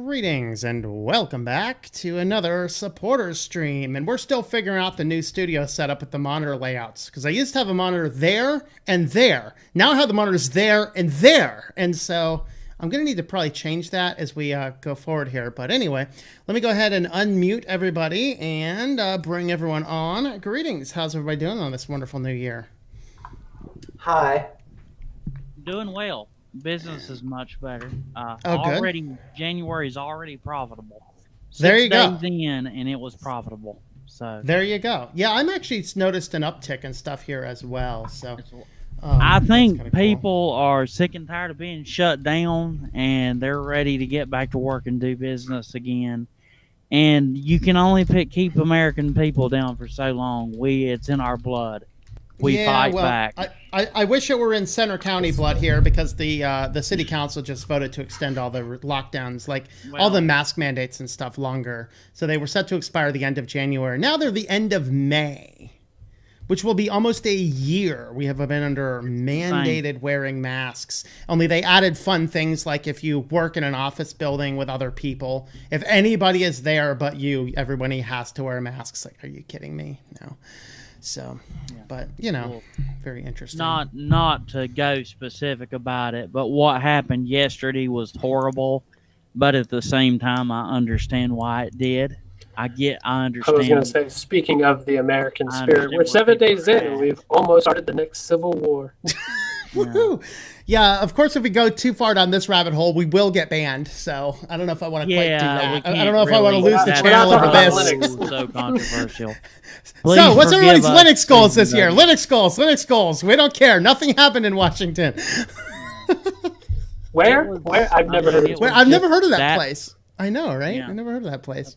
Greetings and welcome back to another supporters stream. And we're still figuring out the new studio setup with the monitor layouts, because I used to have a monitor there and there. Now I have the monitors there and there. And so I'm going to need to probably change that as we go forward here. But anyway, let me go ahead and unmute everybody and bring everyone on. Greetings. How's everybody doing on this wonderful new year? Hi. Doing well. Business is much better. Good. January is already profitable. There you go. 6 days in, and it was profitable. So there you go. Yeah, I'm actually noticed an uptick and stuff here as well. So I think people are sick and tired of being shut down, and they're ready to get back to work and do business again. And you can only keep American people down for so long. It's in our blood. We fight back. I wish it were in Center County blood here, because the city council just voted to extend all the lockdowns, all the mask mandates and stuff, longer. So they were set to expire the end of January. Now they're the end of May, which will be almost a year. We have been under mandated wearing masks. Only they added fun things like if you work in an office building with other people, if anybody is there but you, everybody has to wear masks. Like, are you kidding me? No. So, but very interesting. Not to go specific about it, but what happened yesterday was horrible. But at the same time, I understand why it did. I understand. I was going to say, speaking of the American spirit, we're 7 days in and we've almost started the next Civil War. Woohoo! Yeah, of course, if we go too far down this rabbit hole, we will get banned. So I don't know if I want to quite do that. I don't know if I want to lose the channel over this. So controversial. So what's everybody's Linux goals this year? Linux goals. We don't care. Nothing happened in Washington. Where? I've never heard of it. I've never heard of that place. I know, right? Yeah. I never heard of that place.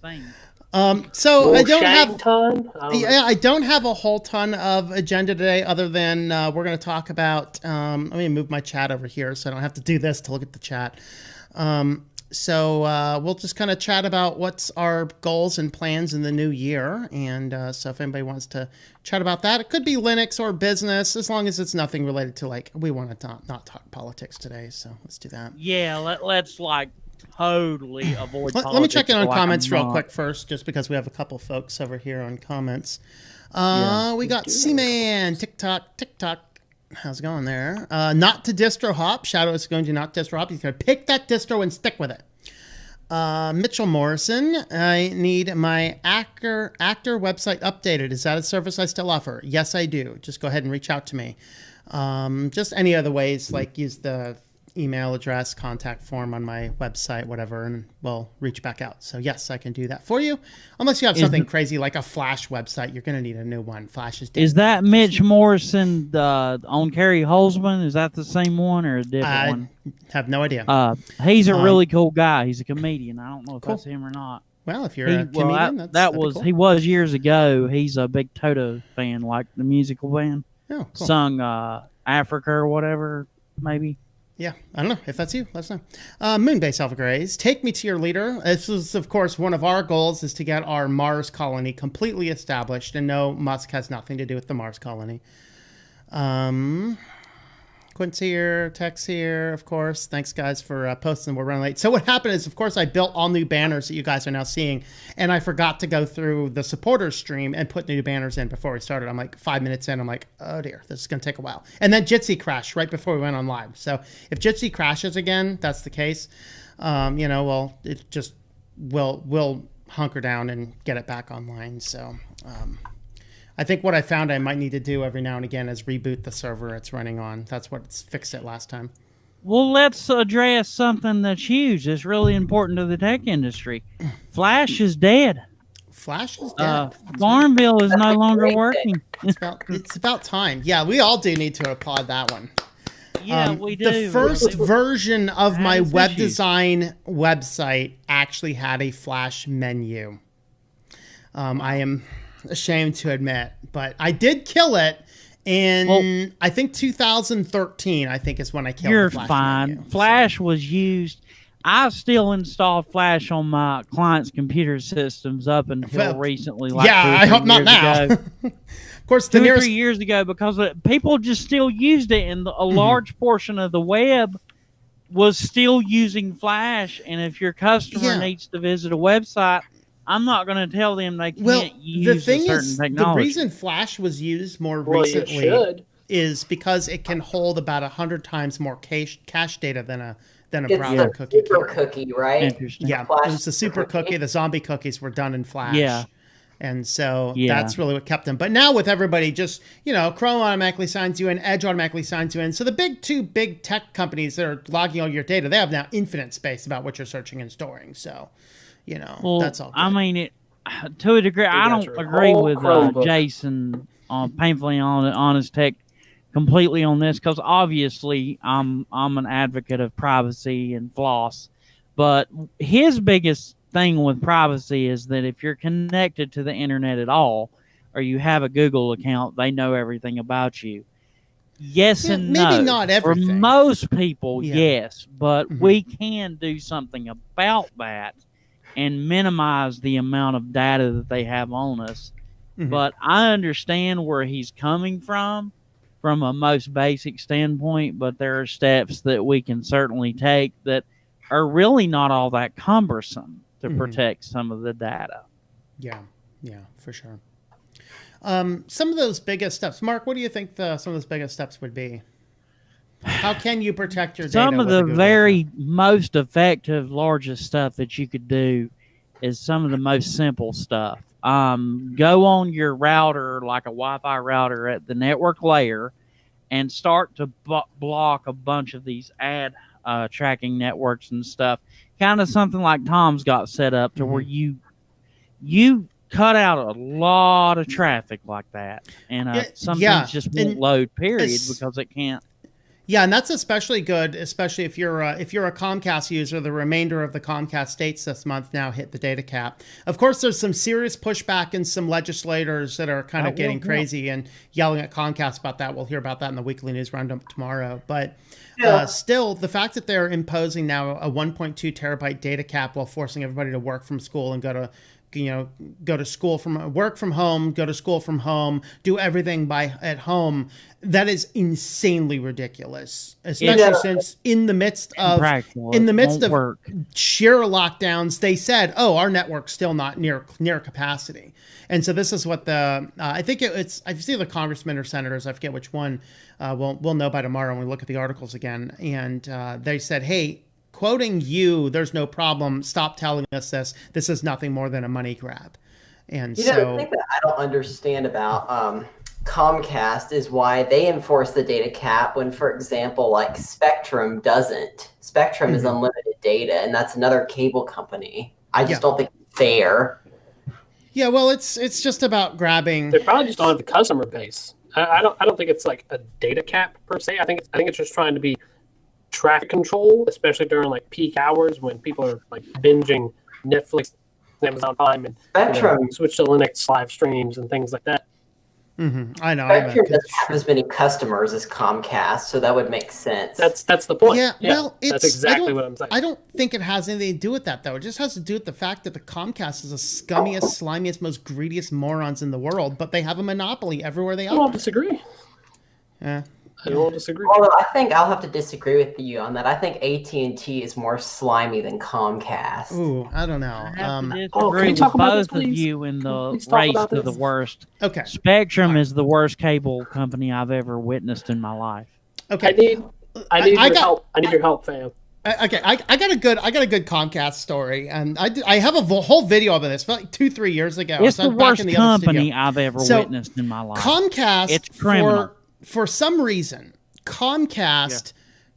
So I don't have. I don't have a whole ton of agenda today, other than we're going to talk about. Let me move my chat over here so I don't have to do this to look at the chat. So we'll just kind of chat about what's our goals and plans in the new year, and so if anybody wants to chat about that, it could be Linux or business, as long as it's nothing related to we want to not talk politics today. So let's do that. Yeah, let's totally avoid politics. Let me check in on comments real quick first, just because we have a couple folks over here on comments. We got C-Man, TikTok. How's it going there? Not to distro hop. Shadow is going to not distro hop. He's going to pick that distro and stick with it. Mitchell Morrison, I need my actor website updated. Is that a service I still offer? Yes, I do. Just go ahead and reach out to me. Just any other ways, use the email address, contact form on my website, whatever, and we'll reach back out. So yes, I can do that for you. Unless you have something crazy like a Flash website, you're going to need a new one. Flash is dead. Is that Mitch Morrison on Carrie Holzman? Is that the same one or a different one? I have no idea. He's a really cool guy. He's a comedian. I don't know if that's him or not. Well, if you're a comedian, cool. He was years ago. He's a big Toto fan, like the musical band. Oh, cool. Sung Africa or whatever, maybe. Yeah, I don't know. If that's you, let us know. Moonbase Alpha Grays, take me to your leader. This is, of course, one of our goals is to get our Mars colony completely established. And no, Musk has nothing to do with the Mars colony. Quincy here, Tex here, of course. Thanks, guys, for posting. We're running late. So what happened is, of course, I built all new banners that you guys are now seeing, and I forgot to go through the supporters stream and put new banners in before we started. I'm like 5 minutes in. I'm like, oh, dear, this is going to take a while. And then Jitsi crashed right before we went on live. So if Jitsi crashes again, that's the case. It just we'll hunker down and get it back online. So I think what I found I might need to do every now and again is reboot the server it's running on. That's what fixed it last time. Well, let's address something that's huge. That's really important to the tech industry. Flash is dead. Flash is dead. Farmville is no longer working. It's about time. Yeah, we all do need to applaud that one. Yeah, we do. The first version of my web design website actually had a Flash menu. I am ashamed to admit, but I did kill it in I think 2013. I think is when I killed the Flash fine menu. Flash was used. I still installed Flash on my client's computer systems up until recently. I hope not now. Of course, 2 or 3 years ago, because people just still used it, and a large portion of the web was still using Flash, and if your customer needs to visit a website, I'm not going to tell them they can't use a certain technology. The reason Flash was used more recently is because it can hold about 100 times more cache data than a browser cookie. Super cookie, right? Interesting. Yeah, it was the super cookie. The zombie cookies were done in Flash. Yeah. And so that's really what kept them. But now with everybody just, Chrome automatically signs you in, Edge automatically signs you in. So the two big tech companies that are logging all your data, they have now infinite space about what you're searching and storing. So, that's all good. I mean, to a degree, I don't agree with Jason on Painfully Honest Tech completely on this, because obviously I'm an advocate of privacy and floss. But his biggest thing with privacy is that if you're connected to the internet at all, or you have a Google account, they know everything about you. Yes and no. Maybe not everything. For most people, yes. But we can do something about that and minimize the amount of data that they have on us. But I understand where he's coming from a most basic standpoint, but there are steps that we can certainly take that are really not all that cumbersome to protect some of the data. Yeah, for sure. Some of those biggest steps, Mark, what do you think some of those biggest steps would be? How can you protect your data? Some of the very most effective, largest stuff that you could do is some of the most simple stuff. Go on your router, like a Wi-Fi router at the network layer, and start to block a bunch of these ad tracking networks and stuff. Kind of something like Tom's got set up to where you cut out a lot of traffic like that, and some things just won't load. Period, because it can't. Yeah, and that's especially good, especially if you're a Comcast user. The remainder of the Comcast states this month now hit the data cap. Of course, there's some serious pushback and some legislators that are kind of getting crazy and yelling at Comcast about that. We'll hear about that in the weekly news roundup tomorrow. But still, the fact that they're imposing now a 1.2 terabyte data cap while forcing everybody to work from school and go to school work from home, go to school from home, do everything at home. That is insanely ridiculous, especially since in the midst of sheer lockdowns, they said, "Oh, our network's still not near capacity." And so this is what I think it's. I see the congressmen or senators, I forget which one. We'll know by tomorrow when we look at the articles again. And they said, "Hey, quoting you, there's no problem. Stop telling us this. This is nothing more than a money grab." And the thing that I don't understand about Comcast is why they enforce the data cap when, for example, like Spectrum doesn't. Spectrum is unlimited data, and that's another cable company. I just don't think it's fair. Yeah, well, it's just about grabbing. They probably just don't have the customer base. I don't think it's like a data cap per se. I think it's just trying to be traffic control, especially during like peak hours when people are like binging Netflix, Amazon Prime, and Spectrum switch to Linux live streams and things like that. I know. Spectrum doesn't have as many customers as Comcast, so that would make sense. That's the point. Yeah, well, that's exactly what I'm saying. I don't think it has anything to do with that, though. It just has to do with the fact that the Comcast is the scummiest, slimiest, most greediest morons in the world, but they have a monopoly everywhere they are. I don't disagree. Yeah. I don't disagree. Although I think I'll have to disagree with you on that. I think AT&T is more slimy than Comcast. Ooh, I don't know. Can you talk about both of you in the race to the worst? Okay. Spectrum is the worst cable company I've ever witnessed in my life. Okay. I need your help. I need your help, fam. Okay, I got a good Comcast story, and I have a whole video of this like 2-3 years ago. It's the worst company I've ever witnessed in my life. Comcast, it's criminal. For some reason, Comcast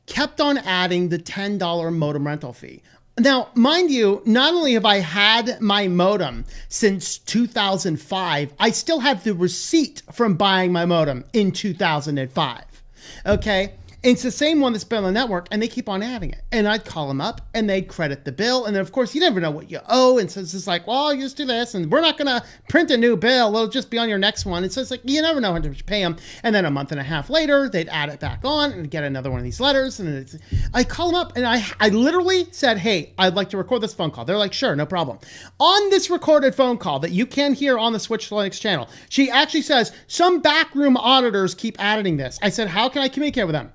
kept on adding the $10 modem rental fee. Now, mind you, not only have I had my modem since 2005, I still have the receipt from buying my modem in 2005. Okay? And it's the same one that's been on the network, and they keep on adding it. And I'd call them up, and they'd credit the bill. And then, of course, you never know what you owe. And so it's just like, well, you just do this, and we're not going to print a new bill. It'll just be on your next one. And so it's like, you never know how much you pay them. And then a month and a half later, they'd add it back on and get another one of these letters. And I call them up, and I literally said, hey, I'd like to record this phone call. They're like, sure, no problem. On this recorded phone call that you can hear on the Switch to Linux channel, she actually says, some backroom auditors keep adding this. I said, how can I communicate with them?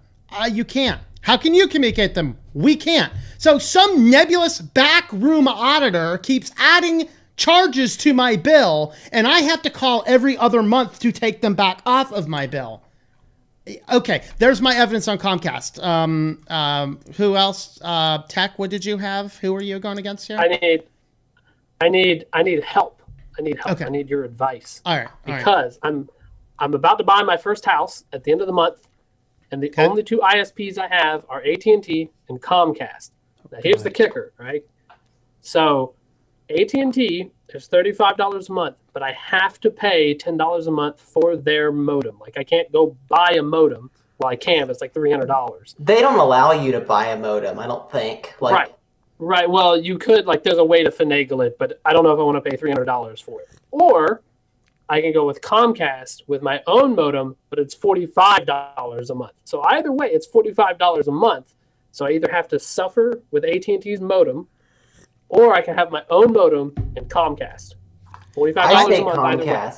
You can't. How can you communicate them? We can't. So some nebulous backroom auditor keeps adding charges to my bill, and I have to call every other month to take them back off of my bill. Okay, there's my evidence on Comcast. Who else? Tech, what did you have? Who are you going against here? I need help. I need help. Okay. I need your advice. All right. Because I'm about to buy my first house at the end of the month, and the only two ISPs I have are AT&T and Comcast. Now, here's the kicker, right? So AT&T is $35 a month, but I have to pay $10 a month for their modem. Like, I can't go buy a modem. Well, I can, but it's like $300. They don't allow you to buy a modem, I don't think. Right. Well, you could, like, there's a way to finagle it, but I don't know if I want to pay $300 for it. Or I can go with Comcast with my own modem, but it's $45 a month. So either way, it's $45 a month. So I either have to suffer with AT&T's modem, or I can have my own modem and Comcast. $45 a month either way.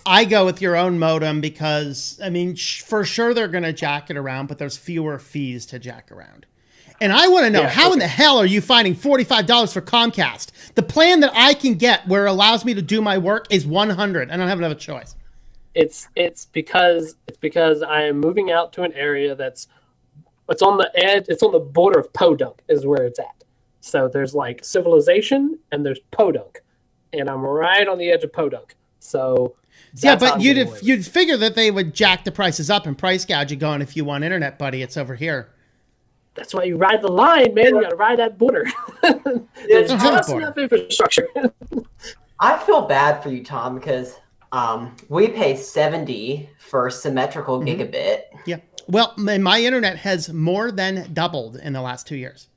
I go with your own modem because, I mean, for sure they're going to jack it around, but there's fewer fees to jack around. And I want to know, how in the hell are you finding $45 for Comcast? The plan that I can get where it allows me to do my work is $100. I don't have another choice. It's because I am moving out to an area it's on the edge. It's on the border of Podunk is where it's at. So there's like civilization and there's Podunk, and I'm right on the edge of Podunk. So but you'd figure that they would jack the prices up and price gouge you going, if you want internet, buddy, it's over here. That's why you ride the line, man. You got to ride that border. There's just enough infrastructure. I feel bad for you, Tom, because we pay $70 for symmetrical gigabit. Yeah. Well, my internet has more than doubled in the last 2 years.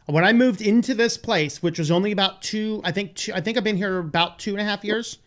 When I moved into this place, which was only about I think I've been here about 2.5 years.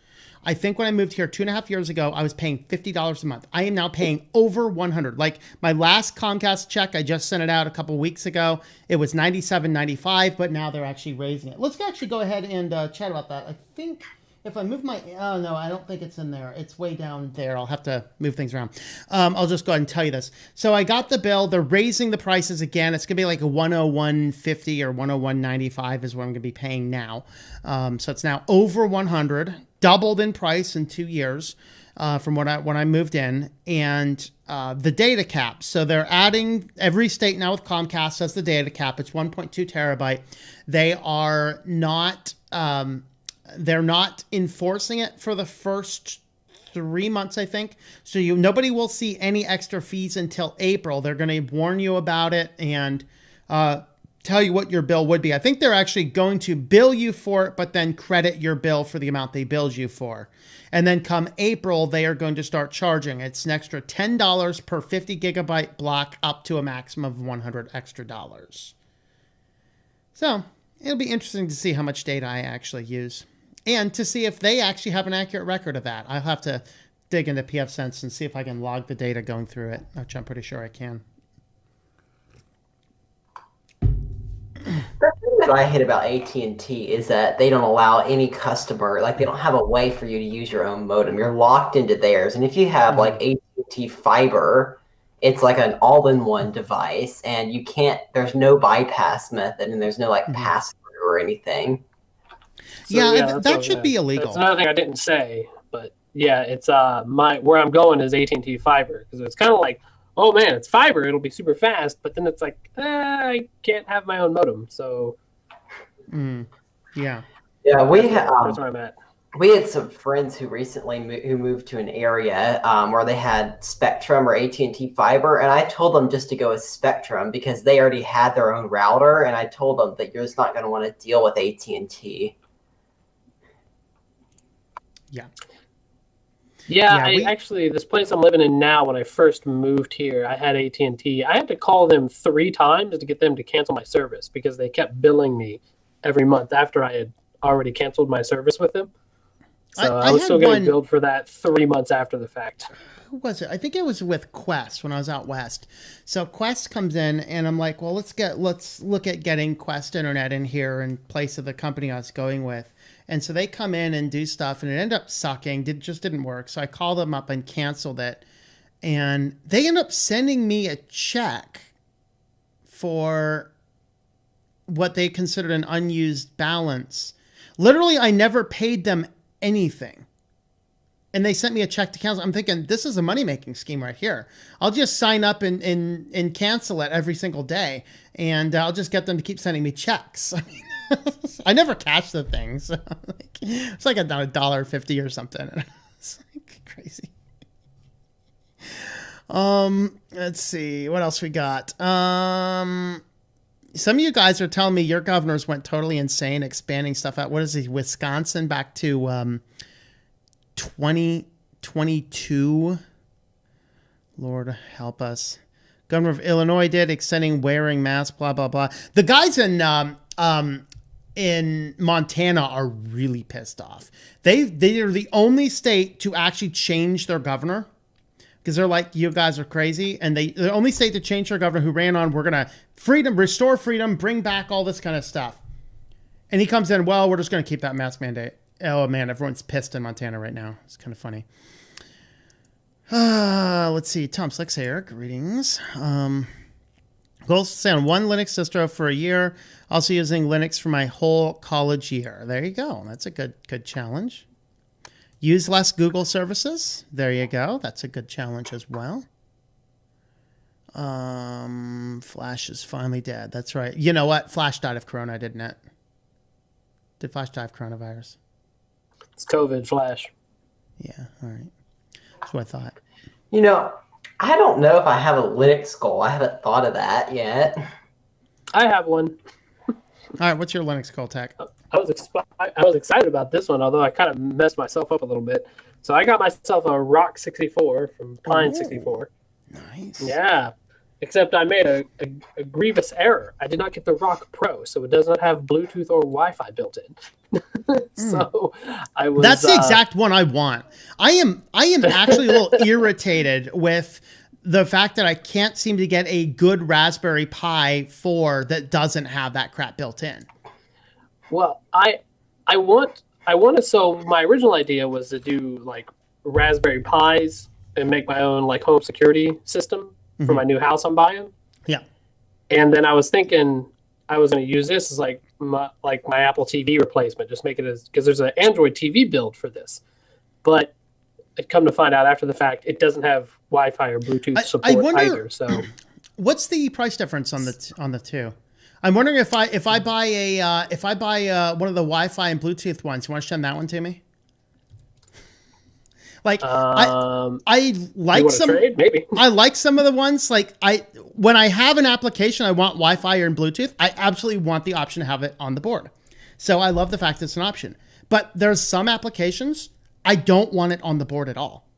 I think when I moved here 2.5 years ago, I was paying $50 a month. I am now paying over $100. Like my last Comcast check, I just sent it out a couple weeks ago. It was $97.95, but now they're actually raising it. Let's actually go ahead and chat about that. I think if I move oh no, I don't think it's in there. It's way down there. I'll have to move things around. I'll just go ahead and tell you this. So I got the bill. They're raising the prices again. It's going to be like a $101.50 or $101.95 is what I'm going to be paying now. So it's now over $100. Doubled in price in 2 years from when I moved in, and the data cap. So they're adding, every state now with Comcast has the data cap. It's 1.2 terabyte. They are not they're not enforcing it for the first 3 months, I think. So nobody will see any extra fees until April. They're going to warn you about it and tell you what your bill would be. I think they're actually going to bill you for it, but then credit your bill for the amount they billed you for. And then come April, they are going to start charging. It's an extra $10 per 50 gigabyte block up to a maximum of $100 extra. So it'll be interesting to see how much data I actually use and to see if they actually have an accurate record of that. I'll have to dig into PFSense and see if I can log the data going through it, which I'm pretty sure I can. The thing that I hate about AT&T is that they don't allow any customer, like they don't have a way for you to use your own modem. You're locked into theirs. And if you have like AT&T fiber, it's like an all-in-one device and you can't, there's no bypass method and there's no like password or anything. So, that should be illegal. That's another thing I didn't say, but yeah, it's where I'm going is AT&T fiber because it's kind of like, oh man, it's fiber, it'll be super fast, but then it's like, I can't have my own modem, so. Yeah, we had. That's where I'm at. We had some friends who recently who moved to an area where they had Spectrum or AT&T fiber, and I told them just to go with Spectrum because they already had their own router, and I told them that you're just not going to want to deal with AT&T. Yeah, actually, this place I'm living in now, when I first moved here, I had AT&T. I had to call them 3 times to get them to cancel my service because they kept billing me every month after I had already canceled my service with them. So I was still getting billed for that 3 months after the fact. Who was it? I think it was with Quest when I was out west. So Quest comes in, and I'm like, well, let's look at getting Quest Internet in here in place of the company I was going with. And so they come in and do stuff, and it ended up sucking. Just didn't work. So I called them up and canceled it. And they end up sending me a check for what they considered an unused balance. Literally, I never paid them anything. And they sent me a check to cancel. I'm thinking, this is a money-making scheme right here. I'll just sign up and cancel it every single day. And I'll just get them to keep sending me checks. I mean, I never cash the things. So it's like $1.50 or something. It's like crazy. Let's see. What else we got? Some of you guys are telling me your governors went totally insane expanding stuff out. What is it? Wisconsin back to 2022. Lord help us. Governor of Illinois did, extending wearing masks, blah, blah, blah. The guys in Montana are really pissed off. They are the only state to actually change their governor, because they're like, you guys are crazy. And they're the only state to change their governor who ran on, we're going to restore freedom, bring back all this kind of stuff. And he comes in, well, we're just going to keep that mask mandate. Oh, man, everyone's pissed in Montana right now. It's kind of funny. Let's see. Tom Slicks here. Greetings. Goals to stay on one Linux distro for a year. Also using Linux for my whole college year. There you go. That's a good challenge. Use less Google services. There you go. That's a good challenge as well. Flash is finally dead. That's right. You know what? Flash died of corona, didn't it? Did Flash die of coronavirus? It's COVID, Flash. Yeah, all right. That's what I thought. You know, I don't know if I have a Linux goal. I haven't thought of that yet. I have one. All right, what's your Linux goal, Tech? I was excited about this one, although I kind of messed myself up a little bit. So I got myself a Rock 64 from Pine 64. Nice. Yeah. Except I made a grievous error. I did not get the Rock Pro, so it does not have Bluetooth or Wi-Fi built in. So I was. That's the exact one I want. I am actually a little irritated with the fact that I can't seem to get a good Raspberry Pi 4 that doesn't have that crap built in. Well, I want to. So my original idea was to do like Raspberry Pis and make my own like home security system for my new house I'm buying. Yeah. And then I was thinking I was going to use this as like my Apple TV replacement, just make it as, because there's an Android TV build for this. But I'd come to find out after the fact, it doesn't have Wi-Fi or Bluetooth support either. So what's the price difference on the two? I'm wondering if I buy one of the Wi-Fi and Bluetooth ones, you want to send that one to me? Like I like some trade? Maybe. I like some of the ones, like when I have an application I want Wi-Fi or Bluetooth, I absolutely want the option to have it on the board. So I love the fact that it's an option. But there's some applications I don't want it on the board at all.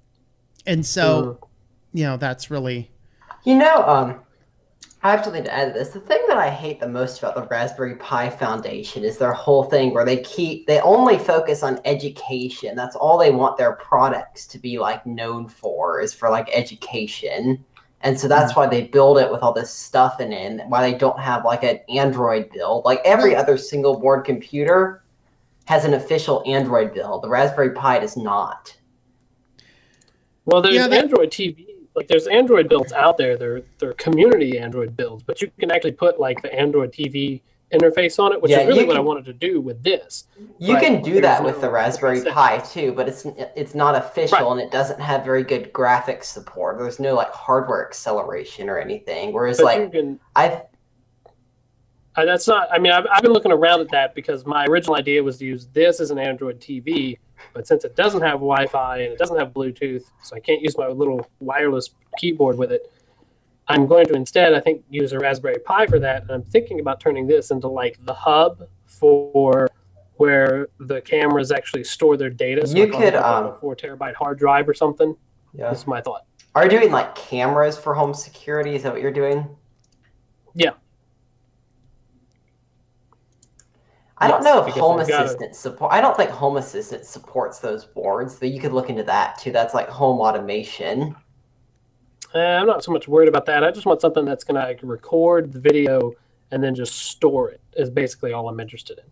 And so that's really I have something to add to this. The thing that I hate the most about the Raspberry Pi Foundation is their whole thing where they only focus on education. That's all they want their products to be like known for, is for like education. And so that's why they build it with all this stuff in it, and why they don't have like an Android build. Like every other single board computer has an official Android build. The Raspberry Pi does not. Well, there's Android TV. Like there's Android builds out there. They're community Android builds, but you can actually put like the Android TV interface on it, which is really what I wanted to do with this. You can do that with the Raspberry Pi too, but it's not official and it doesn't have very good graphics support. There's no like hardware acceleration or anything. Whereas that's not. I mean, I've been looking around at that because my original idea was to use this as an Android TV. But since it doesn't have Wi-Fi and it doesn't have Bluetooth, so I can't use my little wireless keyboard with it, I'm going to instead, I think, use a Raspberry Pi for that. And I'm thinking about turning this into like the hub for where the cameras actually store their data. So you could a 4 terabyte hard drive or something. Yeah, that's my thought. Are you doing like cameras for home security? Is that what you're doing? Yeah. I don't know if Home Assistant support. I don't think Home Assistant supports those boards, but you could look into that too. That's like home automation. I'm not so much worried about that. I just want something that's going to record the video and then just store it. Is basically all I'm interested in.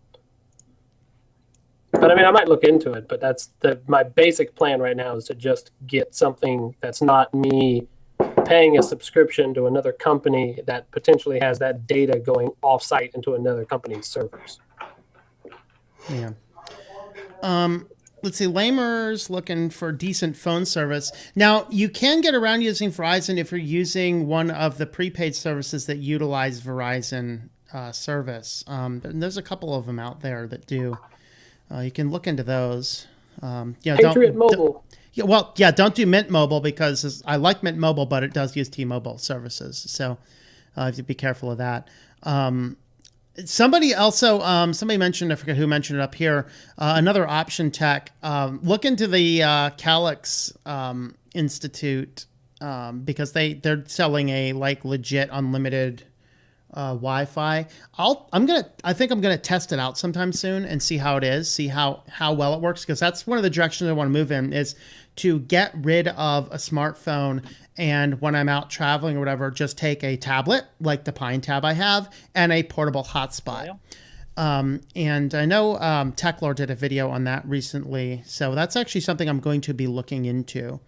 But I mean, I might look into it. But that's my basic plan right now is to just get something that's not me paying a subscription to another company that potentially has that data going off-site into another company's servers. Yeah. Let's see. Lamer's looking for decent phone service. Now, you can get around using Verizon if you're using one of the prepaid services that utilize Verizon service. And there's a couple of them out there that do. You can look into those. Patriot Mobile. Don't do Mint Mobile because I like Mint Mobile, but it does use T-Mobile services. So you have to be careful of that. Somebody mentioned, I forget who mentioned it up here, another option tech. Look into the Calix Institute because they're selling a legit unlimited Wi-Fi. I think I'm gonna test it out sometime soon and see how it is, see how well it works, because that's one of the directions I want to move in, is to get rid of a smartphone, and when I'm out traveling or whatever, just take a tablet like the Pine Tab I have and a portable hotspot. And I know Techlore did a video on that recently, so that's actually something I'm going to be looking into.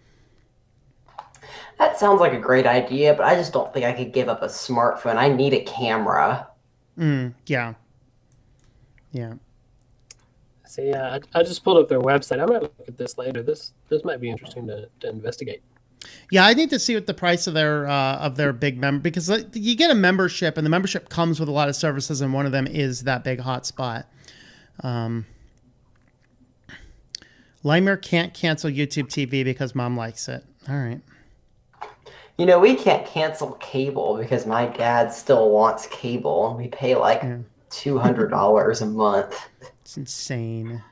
That sounds like a great idea, but I just don't think I could give up a smartphone. I need a camera. Yeah. So yeah, I just pulled up their website. I might look at this later. This might be interesting to investigate. Yeah, I need to see what the price of their big member, because you get a membership, and the membership comes with a lot of services, and one of them is that big hotspot. Limer can't cancel YouTube TV because mom likes it. All right. You know, we can't cancel cable because my dad still wants cable, and we pay $200 a month. It's insane.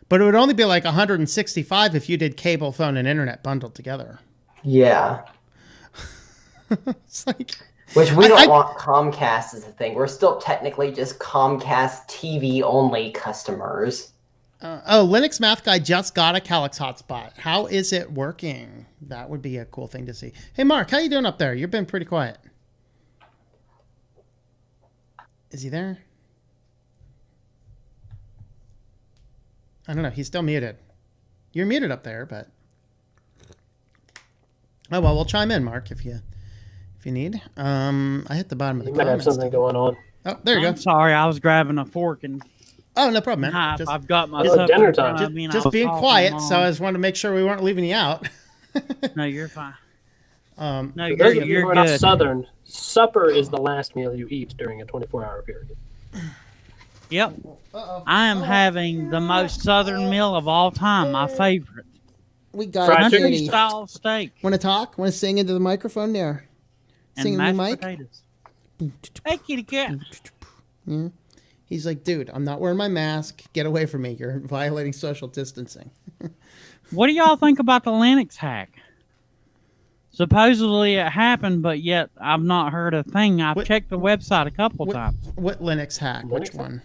But it would only be like $165 if you did cable, phone, and internet bundled together. Yeah. It's like, which we don't want Comcast as a thing. We're still technically just Comcast TV only customers. Linux Math Guy just got a Calix hotspot. How is it working? That would be a cool thing to see. Hey, Mark, how you doing up there? You've been pretty quiet. Is he there? I don't know. He's still muted. You're muted up there, but... Oh, well, we'll chime in, Mark, if you need. I hit the bottom of the comments. You might have something going on. Oh, there you go. I'm sorry. I was grabbing a fork and... Oh, no problem, man. I've got my dinner time. Just being quiet, so I just wanted to make sure we weren't leaving you out. No, you're fine. No, you're not Southern. Supper is the last meal you eat during a 24-hour period. Yep. I am having the most Southern meal of all time. My favorite. We got country style steak. Want to talk? Want to sing into the microphone there? Sing and in the mic. Potatoes. Hey, kitty cat. Yeah. He's like, dude, I'm not wearing my mask. Get away from me. You're violating social distancing. What do y'all think about the Linux hack? Supposedly it happened, but yet I've not heard a thing. I've checked the website a couple times. What Linux hack? Which one?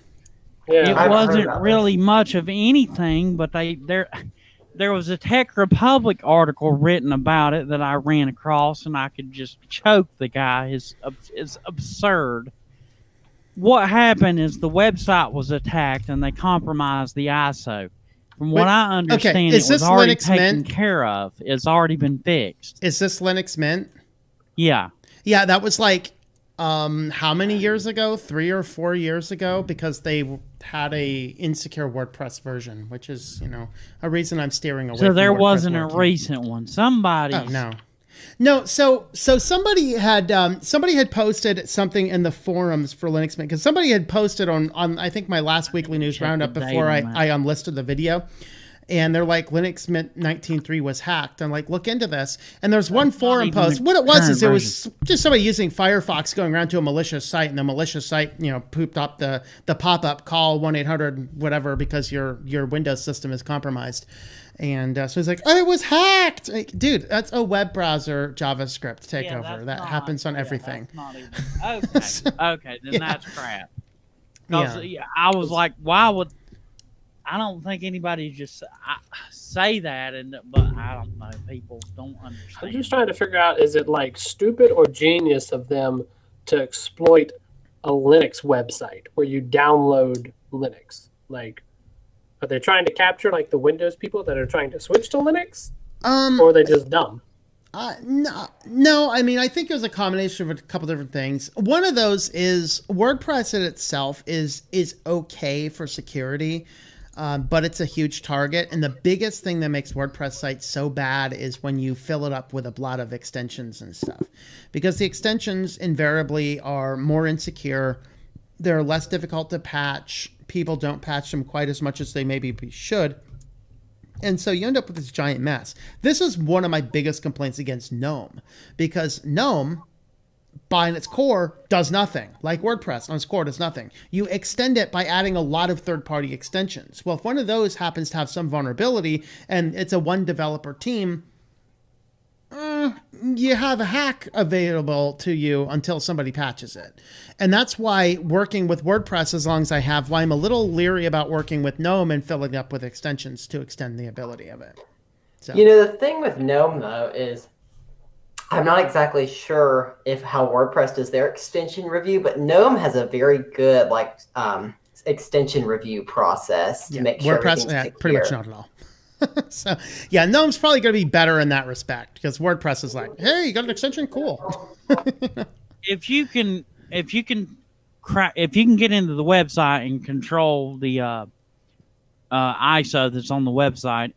Yeah, it wasn't really much of anything, but there was a Tech Republic article written about it that I ran across, and I could just choke the guy. It's absurd. What happened is the website was attacked, and they compromised the ISO. From what I understand, it was already taken care of. It's already been fixed. Is this Linux Mint? Yeah. Yeah, that was like, how many years ago? 3 or 4 years ago? Because they had a insecure WordPress version, which is, a reason I'm steering away from So there WordPress wasn't working. a recent one. Somebody. Oh, no. So somebody had posted something in the forums for Linux Mint, because somebody had posted on I think my last weekly news roundup before I unlisted the video, and they're like, Linux Mint 19.3 was hacked. I'm like, look into this. And there's one forum post. What it was is it was just somebody using Firefox going around to a malicious site, and the malicious site pooped up the pop-up, call 1-800 whatever because your Windows system is compromised. And so he's like, oh, it was hacked. Like, dude, that's a web browser JavaScript takeover. That happens on everything. That's not even, okay, then that's crap. I was like, why would... I don't think anybody just say that, but I don't know. People don't understand. I'm just trying to figure out, is it like stupid or genius of them to exploit a Linux website where you download Linux? Like, are they trying to capture like the Windows people that are trying to switch to Linux? Or are they just dumb? No. I mean, I think there's a combination of a couple different things. One of those is WordPress in itself is okay for security, but it's a huge target. And the biggest thing that makes WordPress sites so bad is when you fill it up with a lot of extensions and stuff, because the extensions invariably are more insecure. They're less difficult to patch. People don't patch them quite as much as they maybe should. And so you end up with this giant mess. This is one of my biggest complaints against GNOME, because GNOME, by its core, does nothing. Like WordPress on its core does nothing. You extend it by adding a lot of third-party extensions. Well, if one of those happens to have some vulnerability and it's a one developer team, you have a hack available to you until somebody patches it. And that's why working with WordPress, as long as I have, why I'm a little leery about working with GNOME and filling up with extensions to extend the ability of it. So. You know, the thing with GNOME, though, is I'm not exactly sure how WordPress does their extension review, but GNOME has a very good extension review process to make sure WordPress, everything's pretty much not at all. So, yeah, GNOME's probably going to be better in that respect, because WordPress is like, hey, you got an extension? Cool. If you can get into the website and control the ISO that's on the website,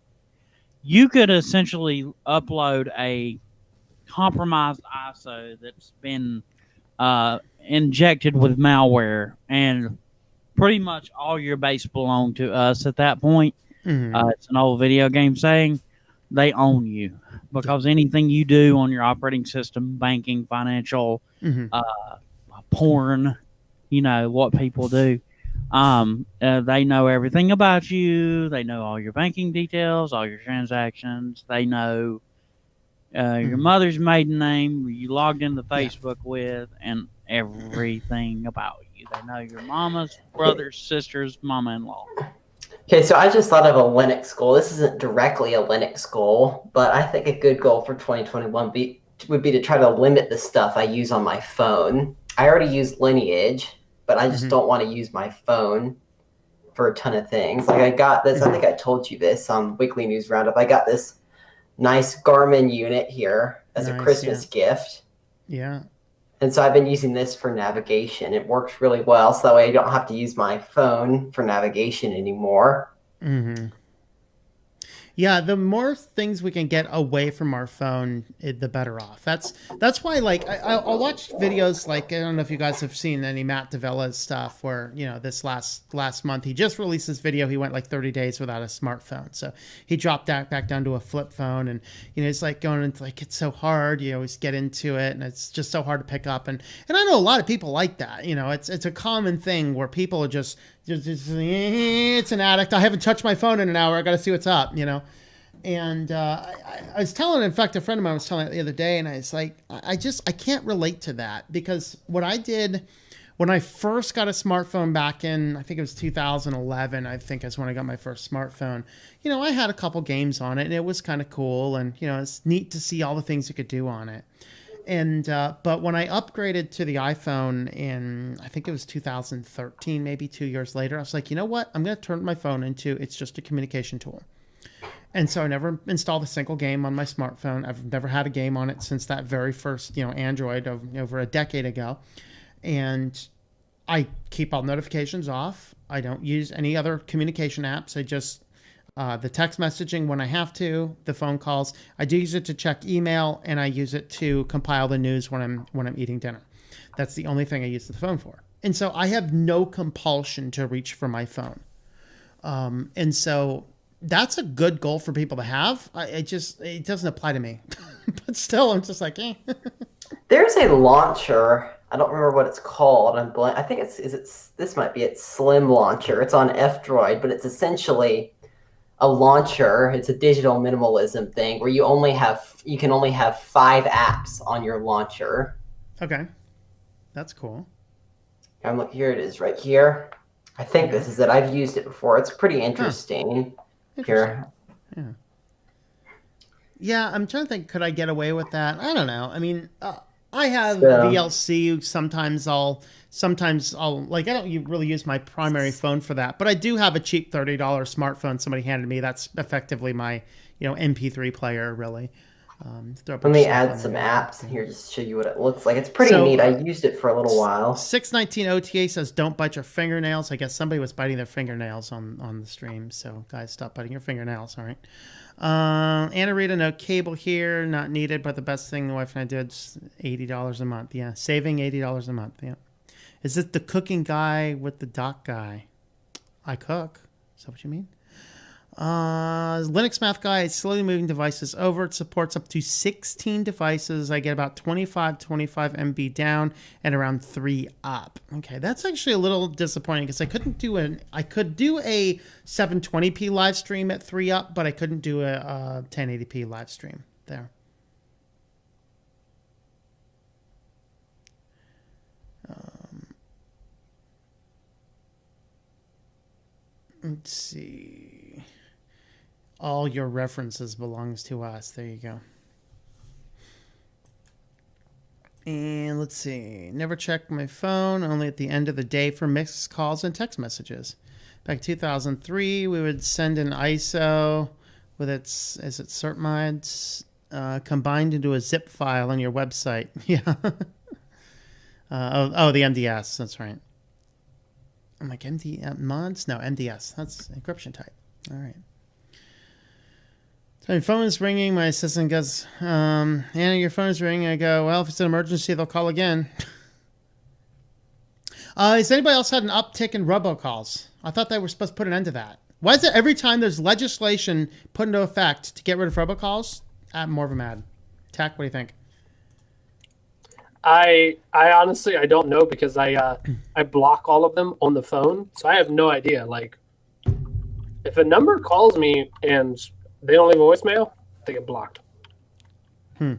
you could essentially upload a compromised ISO that's been injected with malware, and pretty much all your base belong to us at that point. Mm-hmm. It's an old video game saying, they own you, because anything you do on your operating system, banking, financial, porn, you know, what people do, they know everything about you. They know all your banking details, all your transactions. They know your mother's maiden name, you logged into Facebook with, and everything about you. They know your mama's, brother's, sister's, mama-in-law. Okay, so I just thought of a Linux goal. This isn't directly a Linux goal, but I think a good goal for 2021 would be to try to limit the stuff I use on my phone. I already use Lineage, but I just don't want to use my phone for a ton of things. Like I got this, I think I told you this on Weekly News Roundup. I got this nice Garmin unit here as a Christmas gift. Yeah. And so I've been using this for navigation. It works really well, so that way I don't have to use my phone for navigation anymore. Mm-hmm. Yeah, the more things we can get away from our phone, the better off. That's why, like, I'll watch videos, like, I don't know if you guys have seen any Matt Davila's stuff where, you know, this last month, he just released this video. He went like 30 days without a smartphone. So he dropped that back down to a flip phone, and, you know, it's like going into, like, it's so hard. You always get into it, and it's just so hard to pick up. And I know a lot of people like that. You know, it's a common thing where people are just it's an addict. I haven't touched my phone in an hour. I got to see what's up, you know. And I was telling, in fact, a friend of mine was telling it the other day, and I was like, I can't relate to that, because what I did when I first got a smartphone back in, I think it was 2011, I think is when I got my first smartphone. You know, I had a couple games on it, and it was kind of cool, and, you know, it's neat to see all the things you could do on it. And but when I upgraded to the iPhone in, I think it was 2013, maybe 2 years later, I was like, you know what? I'm going to turn my phone into, it's just a communication tool. And so I never installed a single game on my smartphone. I've never had a game on it since that very first, you know, Android over a decade ago. And I keep all notifications off. I don't use any other communication apps. I just the text messaging when I have to, the phone calls. I do use it to check email, and I use it to compile the news when I'm eating dinner. That's the only thing I use the phone for. And so I have no compulsion to reach for my phone. And so that's a good goal for people to have. It doesn't apply to me, but still, I'm just like, eh. There's a launcher. I don't remember what it's called. I think this might be its Slim launcher. It's on F-Droid, but it's essentially a launcher. It's a digital minimalism thing where you can only have 5 apps on your launcher. Okay, that's cool. Here it is, right here. I think this is it. I've used it before. It's pretty interesting. Here. Yeah, I'm trying to think, could I get away with that? I don't know. I mean, I have VLC. Sometimes I'll like, I don't really use my primary phone for that, but I do have a cheap $30 smartphone somebody handed me. That's effectively my, you know, MP3 player, really. Let me add some apps here just to show you what it looks like. It's pretty neat. I used it for a little while. 619 OTA says, don't bite your fingernails. I guess somebody was biting their fingernails on the stream. So, guys, stop biting your fingernails. All right. Anna Rita, no cable here. Not needed, but the best thing the wife and I did is $80 a month. Yeah, saving $80 a month. Yeah. Is it the cooking guy with the doc guy? I cook. Is that what you mean? Linux Math Guy is slowly moving devices over. It supports up to 16 devices. I get about 25 MB down and around 3 up. Okay, that's actually a little disappointing because I could do a 720p live stream at 3 up, but I couldn't do a 1080p live stream there. Let's see. All your references belongs to us. There you go. And let's see. Never check my phone, only at the end of the day for missed calls and text messages. Back in 2003, we would send an ISO with its cert mods combined into a zip file on your website. Yeah. The MDS. That's right. I'm like, MD mods? No, MDS. That's encryption type. All right. So my phone is ringing. My assistant goes, Anna, your phone is ringing. I go, well, if it's an emergency, they'll call again. Has anybody else had an uptick in robocalls? I thought they were supposed to put an end to that. Why is it every time there's legislation put into effect to get rid of robocalls, more of them add? Tack, what do you think? I honestly, I don't know because I block all of them on the phone. So I have no idea. Like, if a number calls me and they don't leave a voicemail, they get blocked. So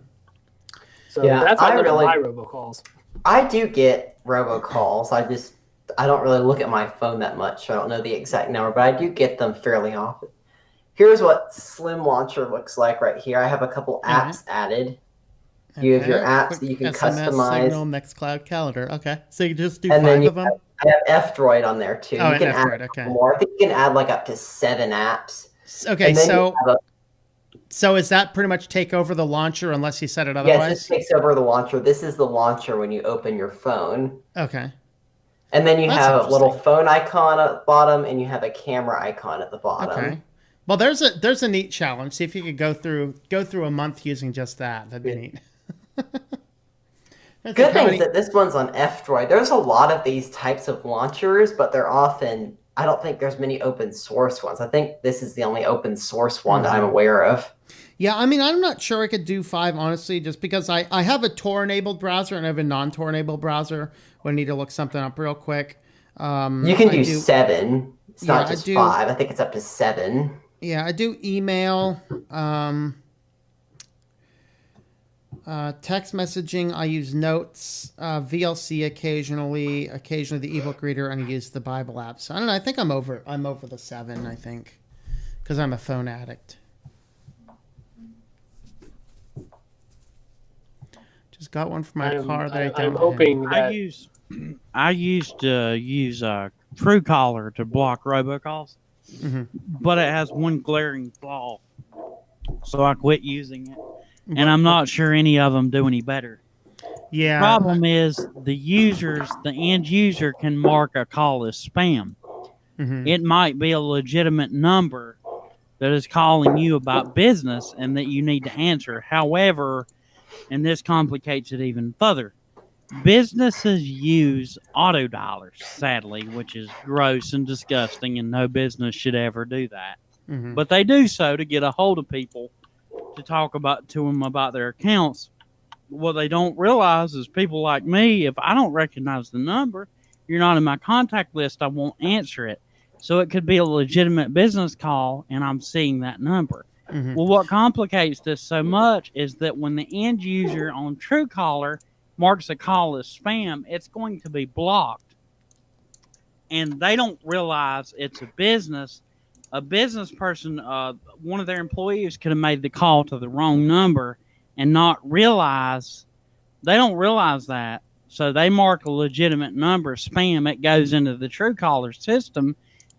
yeah, that's how I really my robocalls. I do get robocalls. I don't really look at my phone that much, so I don't know the exact number, but I do get them fairly often. Here's what Slim Launcher looks like right here. I have a couple apps added. You have your apps that you can customize. Signal, Nextcloud, Calendar. Okay, so you just do 5 of them? I have F-Droid on there too. Oh, you can F-Droid, add okay. more. I think you can add like up to 7 apps. Okay, so is that pretty much take over the launcher unless you set it otherwise? Yeah, it just takes over the launcher. This is the launcher when you open your phone. Okay. And then you have a little phone icon at the bottom, and you have a camera icon at the bottom. Okay. Well, there's a neat challenge. See if you could go through a month using just that. That'd be neat. Good thing is that this one's on F-Droid. There's a lot of these types of launchers, but they're often, I don't think there's many open source ones. I think this is the only open source one that I'm aware of. Yeah, I mean, I'm not sure I could do 5, honestly, just because I have a Tor-enabled browser and I have a non-Tor-enabled browser when I need to look something up real quick. You can do 7. It's not just 5. I think it's up to 7. Yeah, I do email. Text messaging, I use Notes, VLC occasionally the ebook reader, and I use the Bible app. So I don't know. I think I'm over the 7. I think because I'm a phone addict. Just got one for my car that I don't. I'm hoping that I used to use Truecaller to block robocalls, but it has one glaring flaw, so I quit using it. And I'm not sure any of them do any better. Yeah. The problem is the end user can mark a call as spam. It might be a legitimate number that is calling you about business and that you need to answer. However, and this complicates it even further, businesses use auto dialers, sadly, which is gross and disgusting, and no business should ever do that. But they do so to get a hold of people to talk to them about their accounts. What they don't realize is people like me, if I don't recognize the number, you're not in my contact list, I won't answer it. So it could be a legitimate business call, and I'm seeing that number. Well, what complicates this so much is that when the end user on Truecaller marks a call as spam, it's going to be blocked. And they don't realize it's a business. A business person, one of their employees could have made the call to the wrong number and not realize. They don't realize that. So they mark a legitimate number spam. It goes into the Truecaller system.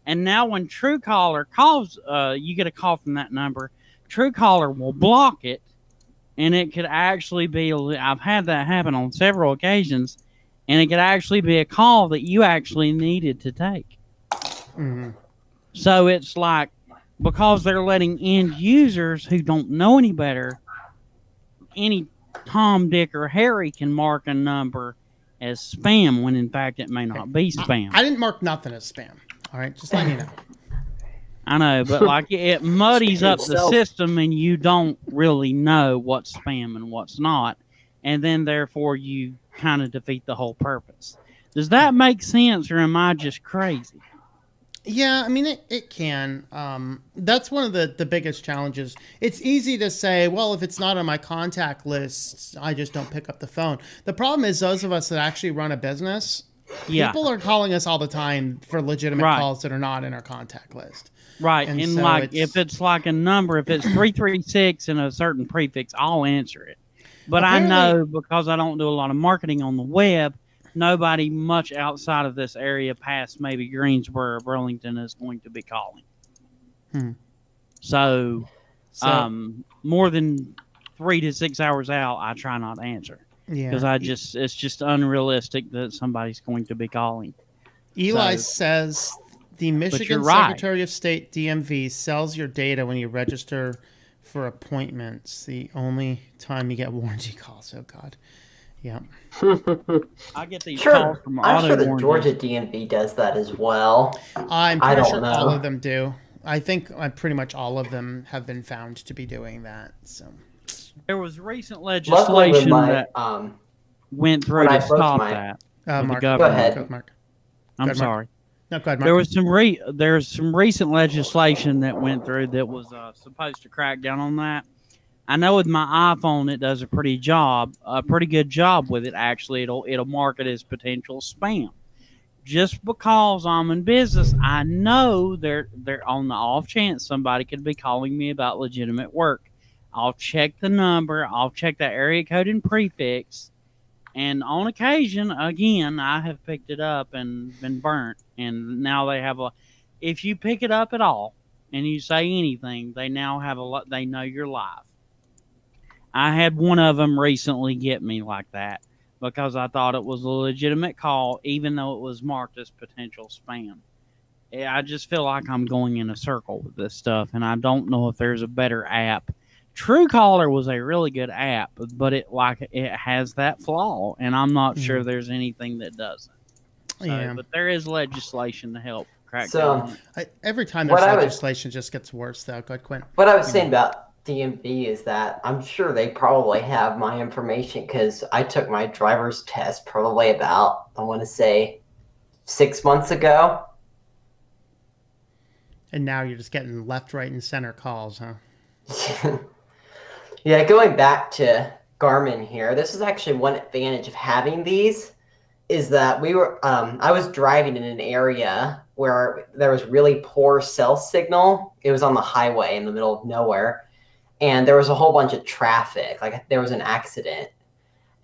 And now when Truecaller calls, you get a call from that number, Truecaller will block it and it could actually be, I've had that happen on several occasions, and it could actually be a call that you actually needed to take. Mm-hmm. So it's like, because they're letting end users who don't know any better, any Tom, Dick, or Harry can mark a number as spam when in fact it may not be spam. I didn't mark nothing as spam. All right, just letting you know. I know, but like it muddies up the system, and you don't really know what's spam and what's not, and then therefore you kind of defeat the whole purpose. Does that make sense, or am I just crazy? Yeah, I mean, it can. That's one of the biggest challenges. It's easy to say, well, if it's not on my contact list, I just don't pick up the phone. The problem is those of us that actually run a business, people are calling us all the time for legitimate calls that are not in our contact list. Right, and so like if it's like a number, if it's 336 and a certain prefix, I'll answer it. But I know, because I don't do a lot of marketing on the web, nobody much outside of this area past maybe Greensboro or Burlington is going to be calling. So more than 3 to 6 hours out, I try not to answer. Because it's just unrealistic that somebody's going to be calling. Eli says the Michigan Secretary of State DMV sells your data when you register for appointments. The only time you get warranty calls. Oh God. Yeah. I get these calls from auto I'm sure the warranties. Georgia DMV does that as well. I'm pretty sure all of them do. I think pretty much all of them have been found to be doing that. So there was recent legislation that went through to stop that. Mark, go ahead. Mark. I'm sorry. No, go ahead, Mark. There was there's some recent legislation that went through that was supposed to crack down on that. I know with my iPhone it does a pretty good job with it. Actually, it'll mark it as potential spam. Just because I'm in business, I know they're on the off chance somebody could be calling me about legitimate work. I'll check the number. I'll check that area code and prefix. And on occasion, again, I have picked it up and been burnt. And now they have if you pick it up at all and you say anything, they now have they know you're live. I had one of them recently get me like that because I thought it was a legitimate call, even though it was marked as potential spam. I just feel like I'm going in a circle with this stuff, and I don't know if there's a better app. Truecaller was a really good app, but it has that flaw, and I'm not sure there's anything that doesn't. So, but there is legislation to help crack down. Every time there's legislation, it just gets worse, though. Go ahead, Quinn. What I was saying about DMV is that I'm sure they probably have my information because I took my driver's test probably about, I want to say, 6 months ago. And now you're just getting left, right, and center calls, huh? Yeah, going back to Garmin here, this is actually one advantage of having these is that I was driving in an area where there was really poor cell signal. It was on the highway in the middle of nowhere, and there was a whole bunch of traffic. Like there was an accident,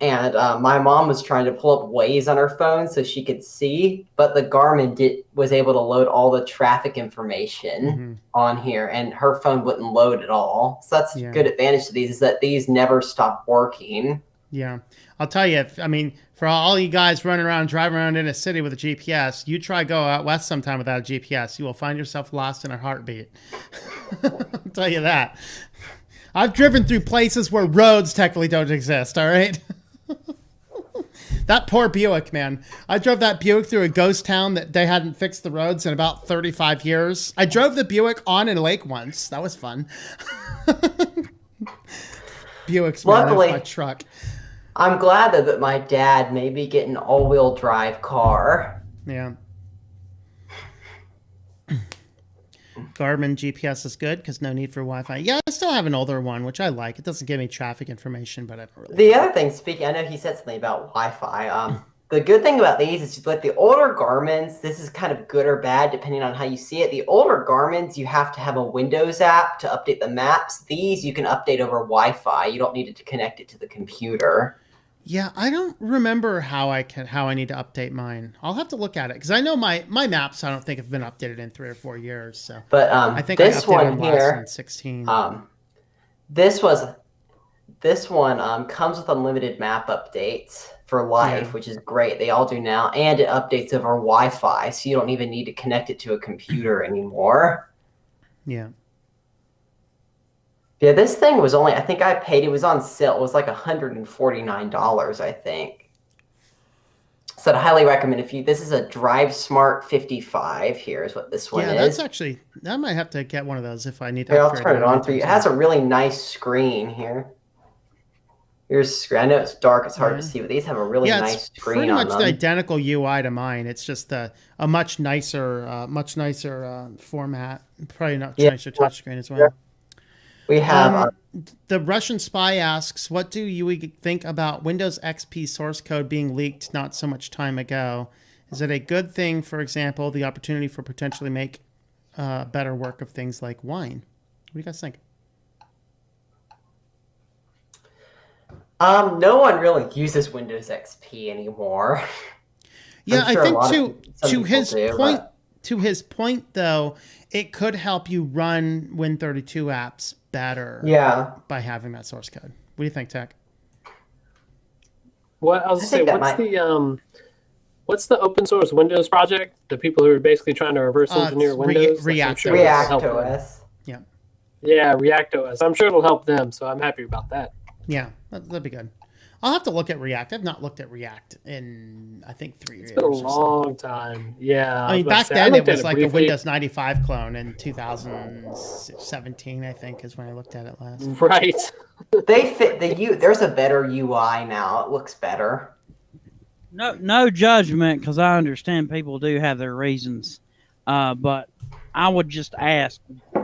and my mom was trying to pull up Waze on her phone so she could see, but the Garmin was able to load all the traffic information on here, and her phone wouldn't load at all. So that's a good advantage to these is that these never stop working. Yeah. I'll tell you, for all you guys running around, driving around in a city with a GPS, you try go out west sometime without a GPS, you will find yourself lost in a heartbeat. I'll tell you that. I've driven through places where roads technically don't exist, all right? That poor Buick, man. I drove that Buick through a ghost town that they hadn't fixed the roads in about 35 years. I drove the Buick on a lake once. That was fun. Buick's my truck. I'm glad that my dad may be getting an all-wheel drive car. Yeah. Garmin GPS is good because no need for Wi-Fi. Yeah, I still have an older one, which I like. It doesn't give me traffic information, but I don't really. The other thing, I know he said something about Wi-Fi. The good thing about these is like the older Garmins, this is kind of good or bad depending on how you see it. The older Garmins, you have to have a Windows app to update the maps. These you can update over Wi-Fi. You don't need it to connect it to the computer. Yeah, I don't remember how I need to update mine. I'll have to look at it because I know my maps. I don't think have been updated in 3 or 4 years. So, but I think this I updated one here, in 16. This one comes with unlimited map updates for life, which is great. They all do now, and it updates over Wi-Fi, so you don't even need to connect it to a computer anymore. Yeah. Yeah, this thing was only, I think I paid, it was on sale. It was like $149, I think. So I'd highly recommend this is a Drive Smart 55. Here's what this one is. Yeah, that's actually, I might have to get one of those if I need to Here, I'll upgrade turn it on for you. It has a really nice screen here. Here's screen. I know it's dark, it's hard to see, but these have a really nice screen on them. Pretty much the identical UI to mine. It's just a much nicer format. Probably not nicer touchscreen as well. We have the Russian spy asks, what do you think about Windows XP source code being leaked not so much time ago? Is it a good thing, for example, the opportunity for potentially make better work of things like wine? What do you guys think? No one really uses Windows XP anymore. Yeah, I think to his point though, it could help you run Win32 apps better by having that source code. What do you think, Tech? Well, I was say, what's the open source Windows project? The people who are basically trying to reverse engineer Windows? React OS. Yeah. Yeah, React OS. I'm sure it'll help them, so I'm happy about that. Yeah, that'd be good. I'll have to look at React. I've not looked at React in, I think, 3 years. It's been a long time. Yeah. I mean, back then it was like a Windows 95 clone in 2017, I think, is when I looked at it last. Right. They fit there's a better UI now. It looks better. No judgment, because I understand people do have their reasons. But I would just ask,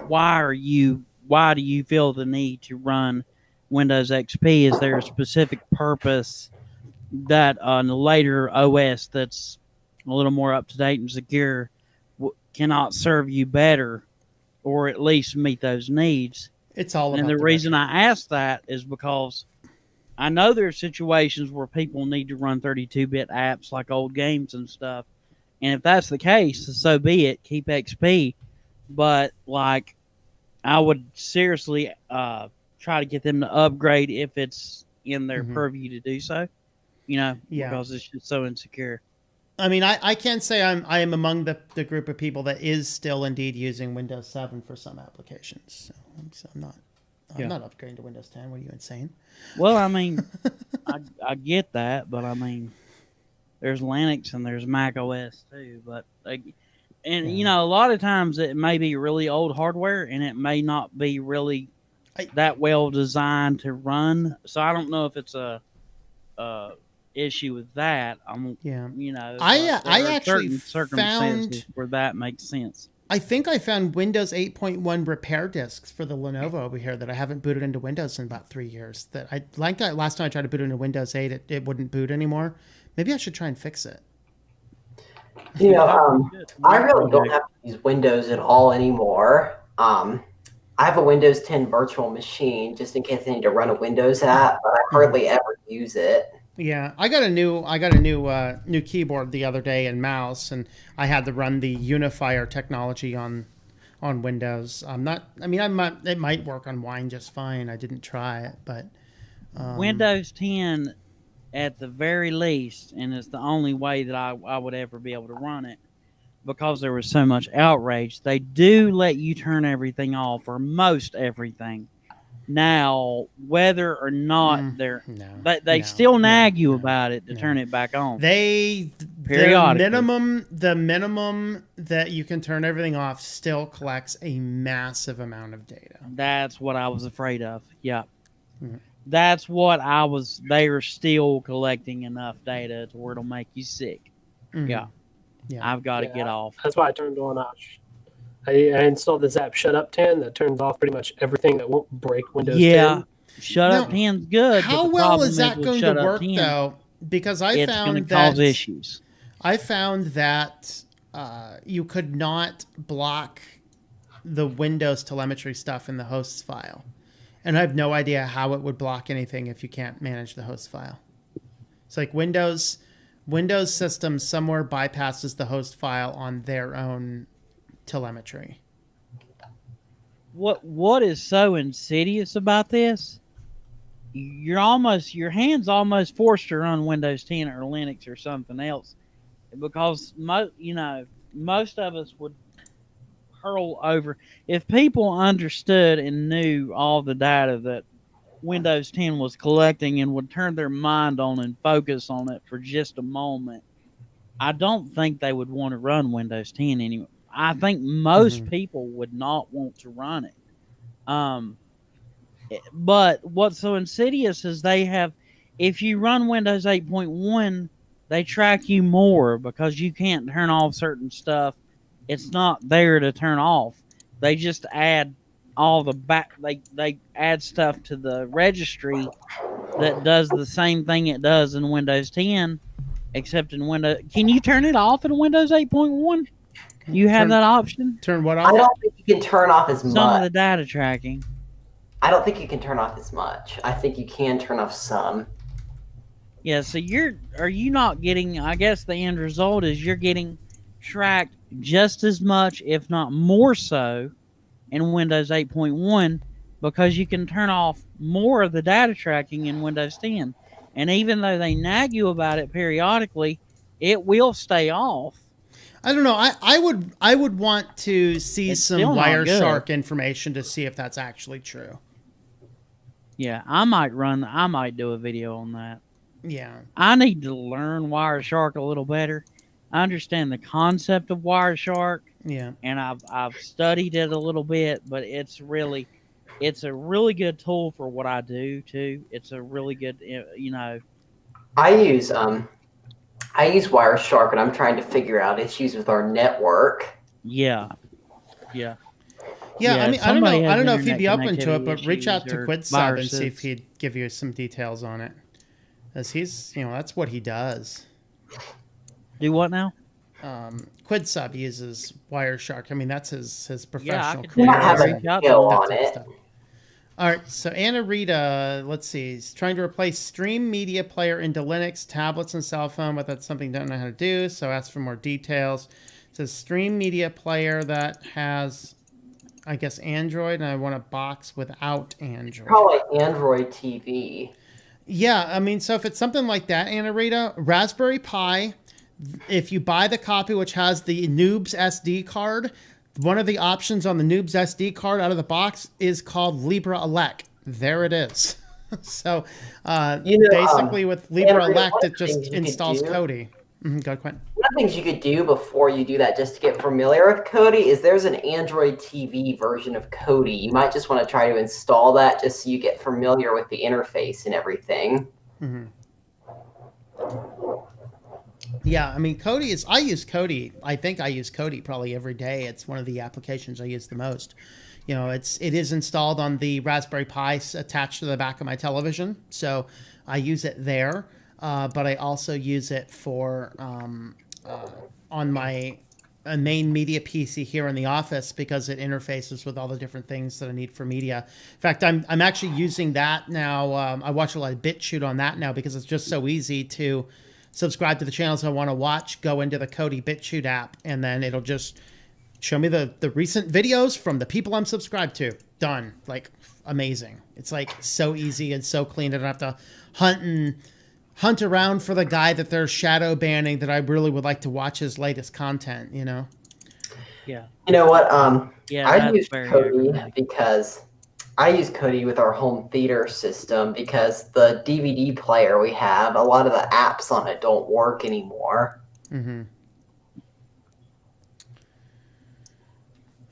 why do you feel the need to run Windows XP? Is there a specific purpose that on the later OS that's a little more up to date and secure cannot serve you better, or at least meet those needs? It's all about and the reason I ask that is because I know there are situations where people need to run 32-bit apps like old games and stuff, and if that's the case, so be it. Keep XP, but like I would seriously try to get them to upgrade if it's in their purview to do so, because it's just so insecure. I mean, I can say I am among the group of people that is still indeed using Windows 7 for some applications. So I'm not upgrading to Windows 10. What are you, insane? Well, I mean, I get that, but I mean, there's Linux and there's Mac OS too. But a lot of times it may be really old hardware and it may not be really that well designed to run. So I don't know if it's a issue with that. I actually certain circumstances where that makes sense. I think I found Windows 8.1 repair disks for the Lenovo over here that I haven't booted into Windows in about 3 years. Last time I tried to boot into Windows 8, it wouldn't boot anymore. Maybe I should try and fix it. I really don't have to use Windows at all anymore. I have a Windows 10 virtual machine just in case I need to run a Windows app, but I hardly ever use it. Yeah, I got a new keyboard the other day and mouse, and I had to run the Unifier technology on Windows. It might work on Wine just fine. I didn't try it, but Windows 10 at the very least, and it's the only way that I would ever be able to run it, because there was so much outrage. They do let you turn everything off, or most everything. Now, whether or not they still nag you about it to turn it back on. The minimum that you can turn everything off still collects a massive amount of data. That's what I was afraid of. Yeah. Mm-hmm. That's what they are still collecting enough data to where it'll make you sick. Mm-hmm. Yeah. I've got to get off. That's why I turned on I installed this app, Shut Up 10, that turns off pretty much everything that won't break Windows 10. Yeah, Shut Up 10's good. How well is that going to work, though? Because it's going to cause issues. I found that you could not block the Windows telemetry stuff in the hosts file. And I have no idea how it would block anything if you can't manage the host file. It's like Windows system somewhere bypasses the host file on their own telemetry. What is so insidious about this your hands almost forced to run Windows 10 or Linux or something else, because most of us would hurl over if people understood and knew all the data that Windows 10 was collecting and would turn their mind on and focus on it for just a moment. I don't think they would want to run Windows 10 anymore. I think most people would not want to run it. But what's so insidious is if you run Windows 8.1, they track you more because you can't turn off certain stuff. It's not there to turn off. They just add all the they add stuff to the registry that does the same thing it does in Windows 10, except in Windows. Can you turn it off in Windows 8.1? You have that option? Turn what off? I don't think you can turn off as much. Some of the data tracking. I don't think you can turn off as much. I think you can turn off some. Yeah, so are you not getting, I guess the end result is you're getting tracked just as much, if not more so, in Windows 8.1 because you can turn off more of the data tracking in Windows 10. And even though they nag you about it periodically, it will stay off. I don't know. I would want to see some Wireshark information to see if that's actually true. Yeah, I might do a video on that. Yeah. I need to learn Wireshark a little better. I understand the concept of Wireshark. Yeah. And I've studied it a little bit, but it's a really good tool for what I do too. It's a really good, I use Wireshark and I'm trying to figure out issues with our network. Yeah. I mean, I don't know if he'd be open to it, but reach out to QuidSub and see if he'd give you some details on it. As he's, that's what he does. Do what now? QuidSub uses Wireshark. I mean, that's his professional career. I have a skill on it. All right, so Anna Rita, let's see, is trying to replace Stream Media Player into Linux, tablets, and cell phone, but that's something I don't know how to do, so ask for more details. It says Stream Media Player that has, I guess, Android, and I want a box without Android. Probably Android TV. Yeah, I mean, so if it's something like that, Anna Rita, Raspberry Pi, if you buy the copy which has the Noobs SD card, one of the options on the Noobs SD card out of the box is called Libra Elect. There it is. So basically with Libra Elect, it just installs Kodi. Go ahead, Quentin. One of the things you could do before you do that, just to get familiar with Kodi, is there's an Android TV version of Kodi. You might just want to try to install that just so you get familiar with the interface and everything. Yeah, I mean, I use Kodi. I think I use Kodi probably every day. It's one of the applications I use the most. It is installed on the Raspberry Pi attached to the back of my television, so I use it there. But I also use it for on my main media PC here in the office because it interfaces with all the different things that I need for media. In fact, I'm actually using that now. I watch a lot of BitChute on that now because it's just so easy to subscribe to the channels I want to watch, go into the Kodi BitChute app, and then it'll just show me the recent videos from the people I'm subscribed to. Done. Like, amazing. It's like so easy and so clean. I don't have to hunt around for the guy that they're shadow banning that I really would like to watch his latest content, Yeah. You know what? Yeah, I use Kodi because I use Kodi with our home theater system because the DVD player we have, a lot of the apps on it don't work anymore.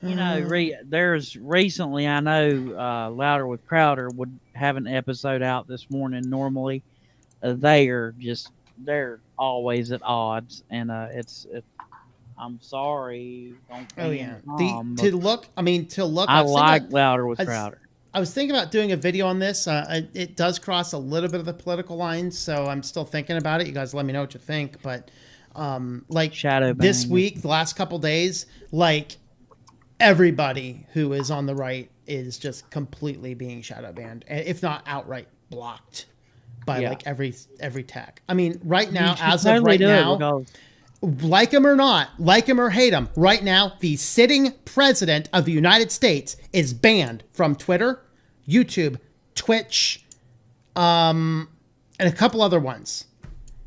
There's recently, I know Louder with Crowder would have an episode out this morning normally. They're always at odds, and I'm sorry. To look. I like Louder with Crowder. I was thinking about doing a video on this. It does cross a little bit of the political lines, so I'm still thinking about it. You guys let me know what you think. But shadow this week, the last couple days, everybody who is on the right is just completely being shadow banned, if not outright blocked by every tech. I mean, right now, as of right now, like him or not, like him or hate him, right now, the sitting president of the United States is banned from Twitter, YouTube, Twitch, and a couple other ones.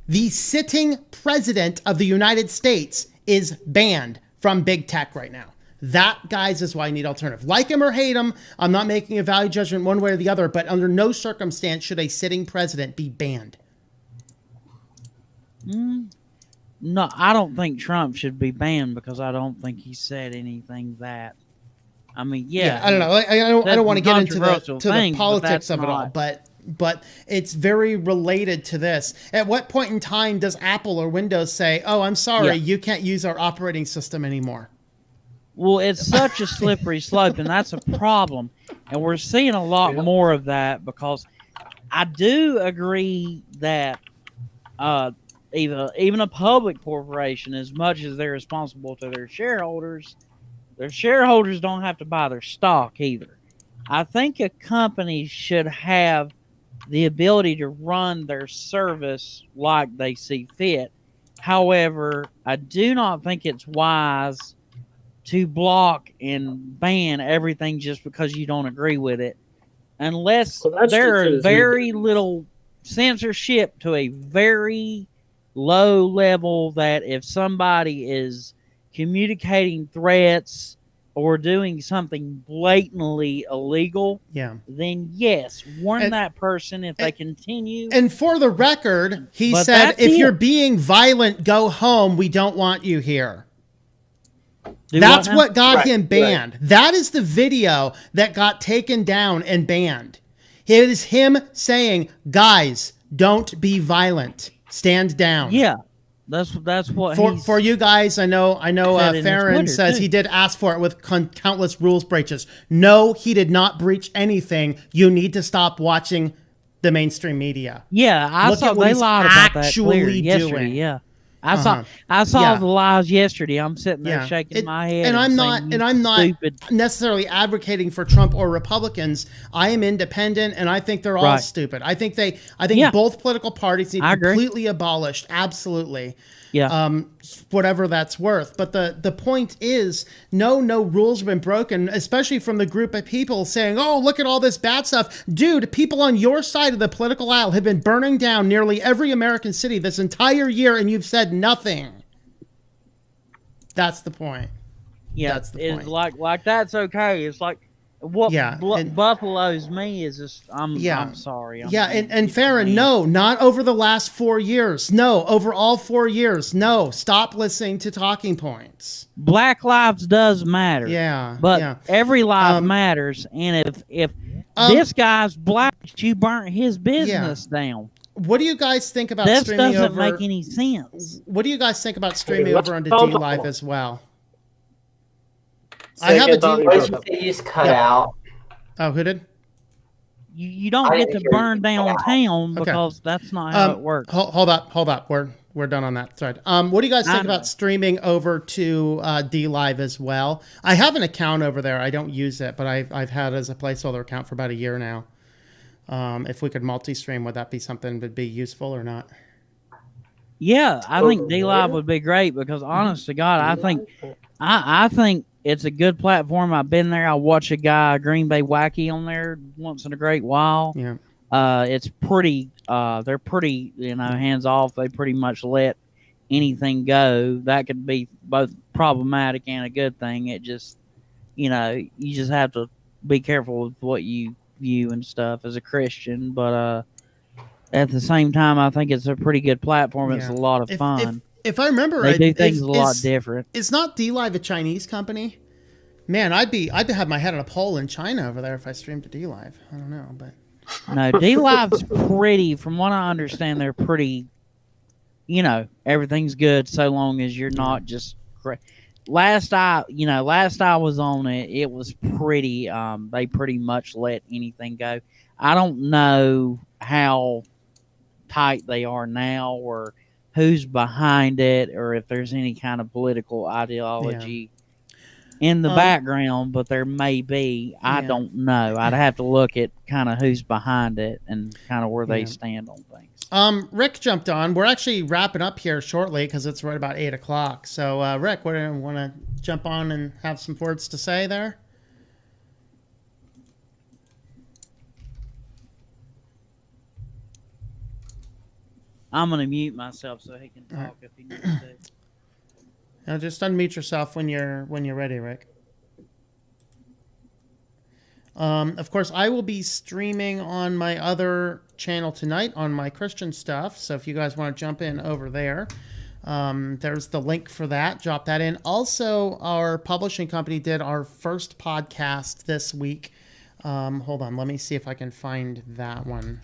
The sitting president of the United States is banned from big tech right now. That, guys, is why I need alternative. Like him or hate him, I'm not making a value judgment one way or the other, but under no circumstance should a sitting president be banned. No, I don't think Trump should be banned because I don't think he said anything that. I mean, yeah, I don't know. I don't want to get into the politics of it all, but it's very related to this. At what point in time does Apple or Windows say, "Oh, I'm sorry, you can't use our operating system anymore"? Well, it's such a slippery slope, and that's a problem. And we're seeing a lot more of that because I do agree that even a public corporation, as much as they're responsible to their shareholders don't have to buy their stock either. I think a company should have the ability to run their service like they see fit. However, I do not think it's wise to block and ban everything just because you don't agree with it, unless there are very little censorship to a very low level that if somebody is communicating threats or doing something blatantly illegal, then yes, warn that person if they continue. And for the record, he said, if you're being violent, go home. We don't want you here. That's what got him banned. Right. That is the video that got taken down and banned. It is him saying, guys, don't be violent. Stand down. Yeah. That's what for you guys. I know. Farron says he did ask for it with countless rules breaches. No, he did not breach anything. You need to stop watching the mainstream media. Yeah, I saw they lied about that yesterday. Yeah, I saw the lies yesterday. I'm sitting there shaking my head. And I'm not necessarily advocating for Trump or Republicans. I am independent, and I think they're all stupid. I think both political parties need completely abolished. Absolutely. Yeah. Whatever that's worth. But the point is, no rules have been broken, especially from the group of people saying, oh, look at all this bad stuff. Dude, people on your side of the political aisle have been burning down nearly every American city this entire year, and you've said nothing. That's the point. Yeah, that's the point. It's like that's okay. It's like what buffaloes me is just I'm sorry. And Farron, no, not over the last 4 years. No, over all 4 years. No, stop listening to talking points. Black lives does matter. But every life matters. And if this guy's black, you burnt his business down. What do you guys think about streaming over? That doesn't make any sense. What do you guys think about streaming over onto DLive as well? I have a DLive. You just cut out. Oh, who did? You don't get to burn down town because that's not how it works. Hold up. We're done on that thread. What do you guys think about streaming over to DLive as well? I have an account over there. I don't use it, but I've had it as a placeholder account for about a year now. If we could multi-stream, would that be something that would be useful or not? Yeah, I think DLive would be great because, honest to God, I think it's a good platform. I've been there. I watch a guy, Green Bay Wacky, on there once in a great while. Yeah. It's pretty. They're pretty, hands off. They pretty much let anything go. That could be both problematic and a good thing. It just, you just have to be careful with what you view and stuff as a Christian. But at the same time, I think it's a pretty good platform. It's a lot of fun. If I remember right, they do things a lot different. It's not DLive a Chinese company? Man, I'd have my head on a pole in China over there if I streamed to DLive. I don't know, but no, DLive's pretty. From what I understand, they're pretty. Everything's good so long as you're not just. Last I was on it, it was pretty. They pretty much let anything go. I don't know how tight they are now, or who's behind it, or if there's any kind of political ideology in the background, but there may be. I don't know. I'd have to look at kind of who's behind it and kind of where they stand on things. Rick jumped on. We're actually wrapping up here shortly because it's right about 8 o'clock. So, Rick, what do you want to jump on and have some words to say there? I'm gonna mute myself so he can talk if he needs to. Now just unmute yourself when you're ready, Rick. Of course, I will be streaming on my other channel tonight on my Christian stuff. So if you guys want to jump in over there, there's the link for that. Drop that in. Also, our publishing company did our first podcast this week. Hold on. Let me see if I can find that one.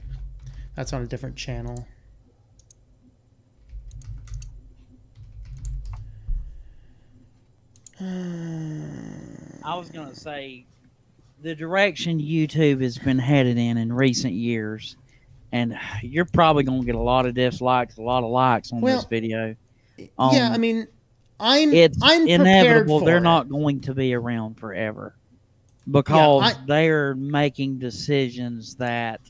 That's on a different channel. I was going to say, the direction YouTube has been headed in recent years, and you're probably going to get a lot of dislikes, a lot of likes on this video. Yeah, I mean, I'm inevitable. For they're it. Not going to be around forever because they're making decisions that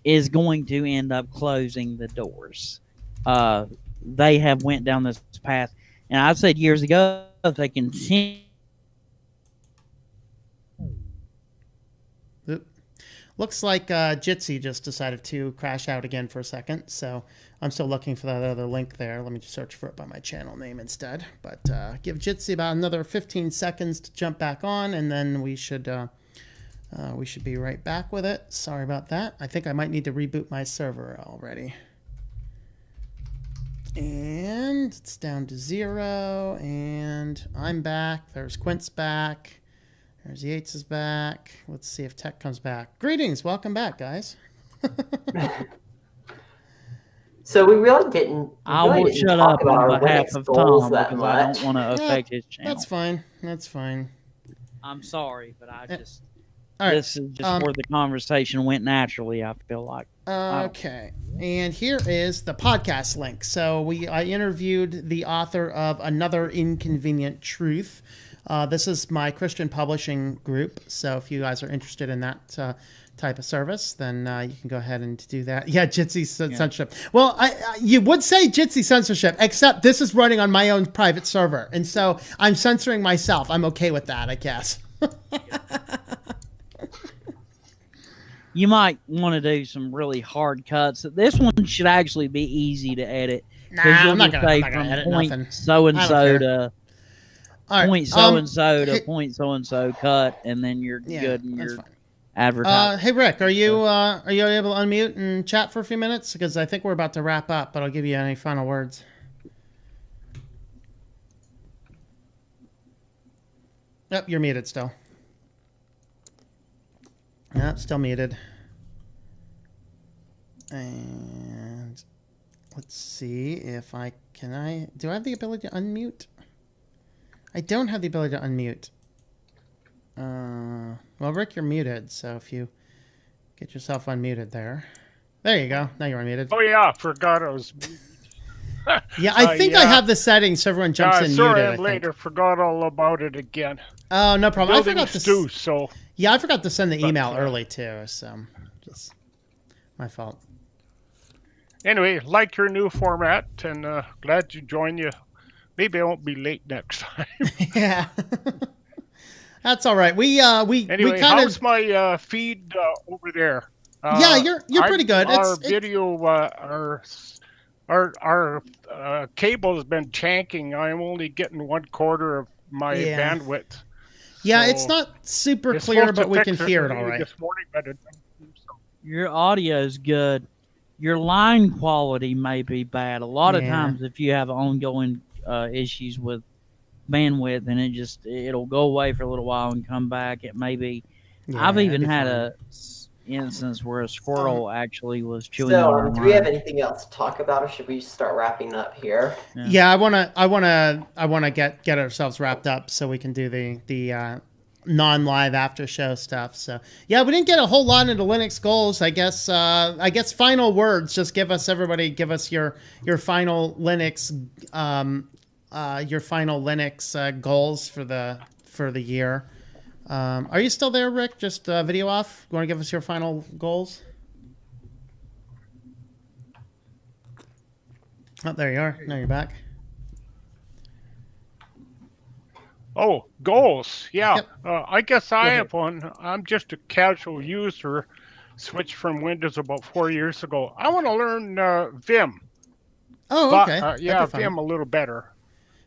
is going to end up closing the doors. They have went down this path, and I've said years ago if they continue. Looks like Jitsi just decided to crash out again for a second, so I'm still looking for that other link there. Let me just search for it by my channel name instead. But give Jitsi about another 15 seconds to jump back on, and then we should be right back with it. Sorry about that. I think I might need to reboot my server already. And it's down to 0, and I'm back. There's Quint's back. There's Yates is back. Let's see if Tech comes back. Greetings. Welcome back, guys. So we really didn't. I will shut up on behalf of Tom because I don't want to affect his channel. That's fine. That's fine. I'm sorry, but I just... All right. This is just where the conversation went naturally, I feel like. Okay. And here is the podcast link. So I interviewed the author of Another Inconvenient Truth. This is my Christian publishing group. So if you guys are interested in that type of service, then you can go ahead and do that. Yeah, Jitsi censorship. Well, you would say Jitsi censorship, except this is running on my own private server. And so I'm censoring myself. I'm okay with that, I guess. You might want to do some really hard cuts. This one should actually be easy to edit. Nah, I'm not going to edit nothing. So-and-so to right, point so-and-so to point so-and-so cut, and then you're good and you're advertising. Hey, Rick, are you able to unmute and chat for a few minutes? Because I think we're about to wrap up, but I'll give you any final words. Yep, you're muted still. Yep, still muted. And let's see if do I have the ability to unmute? I don't have the ability to unmute. Well, Rick, you're muted, so if you get yourself unmuted there. There you go. Now you're unmuted. Oh, yeah, I forgot I was muted. Yeah, I think I have the settings so everyone jumps in sorry, muted. later. Forgot all about it again. Oh, no problem. I forgot to so. Yeah, I forgot to send the email early too, so just my fault. Anyway, like your new format, and glad to join you. Maybe I won't be late next time. Yeah, that's all right. Anyway, we how's my feed over there? Yeah, you're pretty good. Our video, our cable has been tanking. I'm only getting 1/4 of my bandwidth. Yeah, so it's not super clear, but we can hear it all right. This morning, but your audio is good. Your line quality may be bad. A lot of times, if you have ongoing issues with bandwidth, and it'll go away for a little while and come back. It may be. I've even had a instance where a squirrel actually was chewing. So, do we have anything else to talk about, or should we start wrapping up here? Yeah, I wanna get ourselves wrapped up so we can do the non-live after show stuff. So yeah, we didn't get a whole lot into Linux goals. I guess final words. Just give us your final Linux goals for the year. Are you still there, Rick? Just video off. You want to give us your final goals? Oh, there you are. Now you're back. Oh, goals. Yeah. Yep. I guess I have one. I'm just a casual user. switched from Windows about 4 years ago. I want to learn Vim. Oh, okay. Yeah, Vim a little better.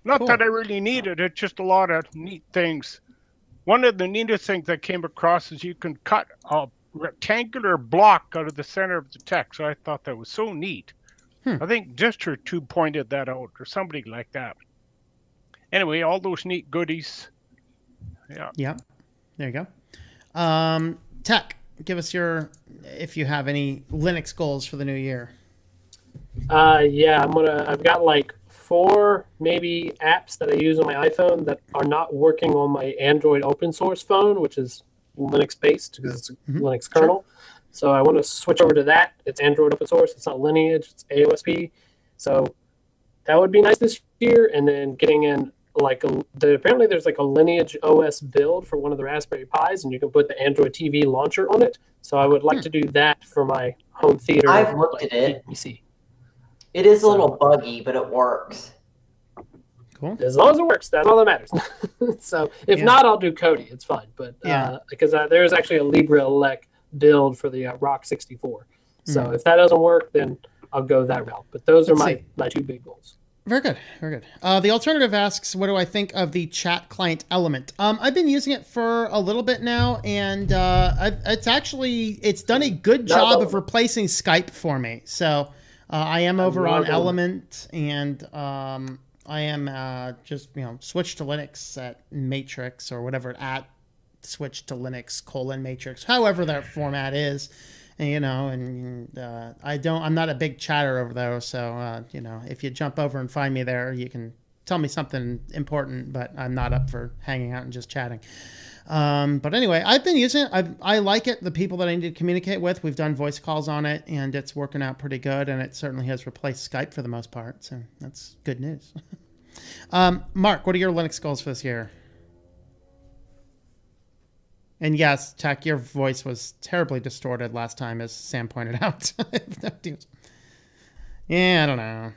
Not that I really need it. It's just a lot of neat things. One of the neatest things I came across is you can cut a rectangular block out of the center of the text. So I thought that was so neat. I think Distro2 pointed that out or somebody like that. Anyway, all those neat goodies. Yeah. Yeah. There you go. Tech, give us if you have any Linux goals for the new year. Yeah, I've got like 4 maybe apps that I use on my iPhone that are not working on my Android open source phone, which is Linux based because it's a Linux kernel. Sure. So I want to switch over to that. It's Android open source. It's not Lineage. It's AOSP. So that would be nice this year. And then getting in like apparently there's like a Lineage OS build for one of the Raspberry Pis, and you can put the Android TV launcher on it. So I would like to do that for my home theater. I've looked at it. PC. It is a little buggy, but it works. Cool. As long as it works, that's all that matters. So if not, I'll do Kodi. It's fine. But because there's actually a LibreElec build for the ROC 64. So if that doesn't work, then I'll go that route. But those are my 2 big goals. Very good. Very good. The alternative asks, what do I think of the chat client element? I've been using it for a little bit now, and it's done a good job of replacing Skype for me. So I am over on Element, and I am just switch to Linux at Matrix or whatever at switch to Linux :Matrix, however that format is. And, I'm not a big chatter over there. So, if you jump over and find me there, you can tell me something important, but I'm not up for hanging out and just chatting. But anyway, I've been using it. I like it. The people that I need to communicate with, we've done voice calls on it, and it's working out pretty good. And it certainly has replaced Skype for the most part. So that's good news. Mark, what are your Linux goals for this year? And yes, Tech, your voice was terribly distorted last time, as Sam pointed out. Yeah, I don't know.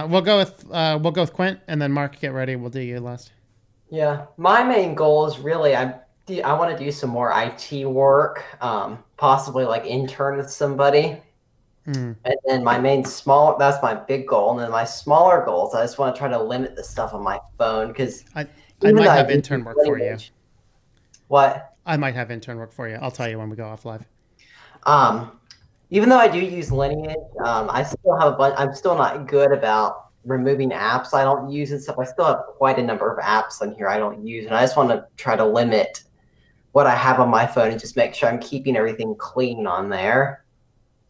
We'll go with Quint, and then Mark, get ready. We'll do you last. Yeah, my main goal is really I want to do some more IT work, possibly like intern with somebody. And then that's my big goal. And then my smaller goals, I just want to try to limit the stuff on my phone because I might have intern work for you. What? I might have intern work for you. I'll tell you when we go off live. Even though I do use Lineage, I still have I'm still not good about removing apps I don't use and stuff. I still have quite a number of apps on here I don't use, and I just want to try to limit what I have on my phone and just make sure I'm keeping everything clean on there,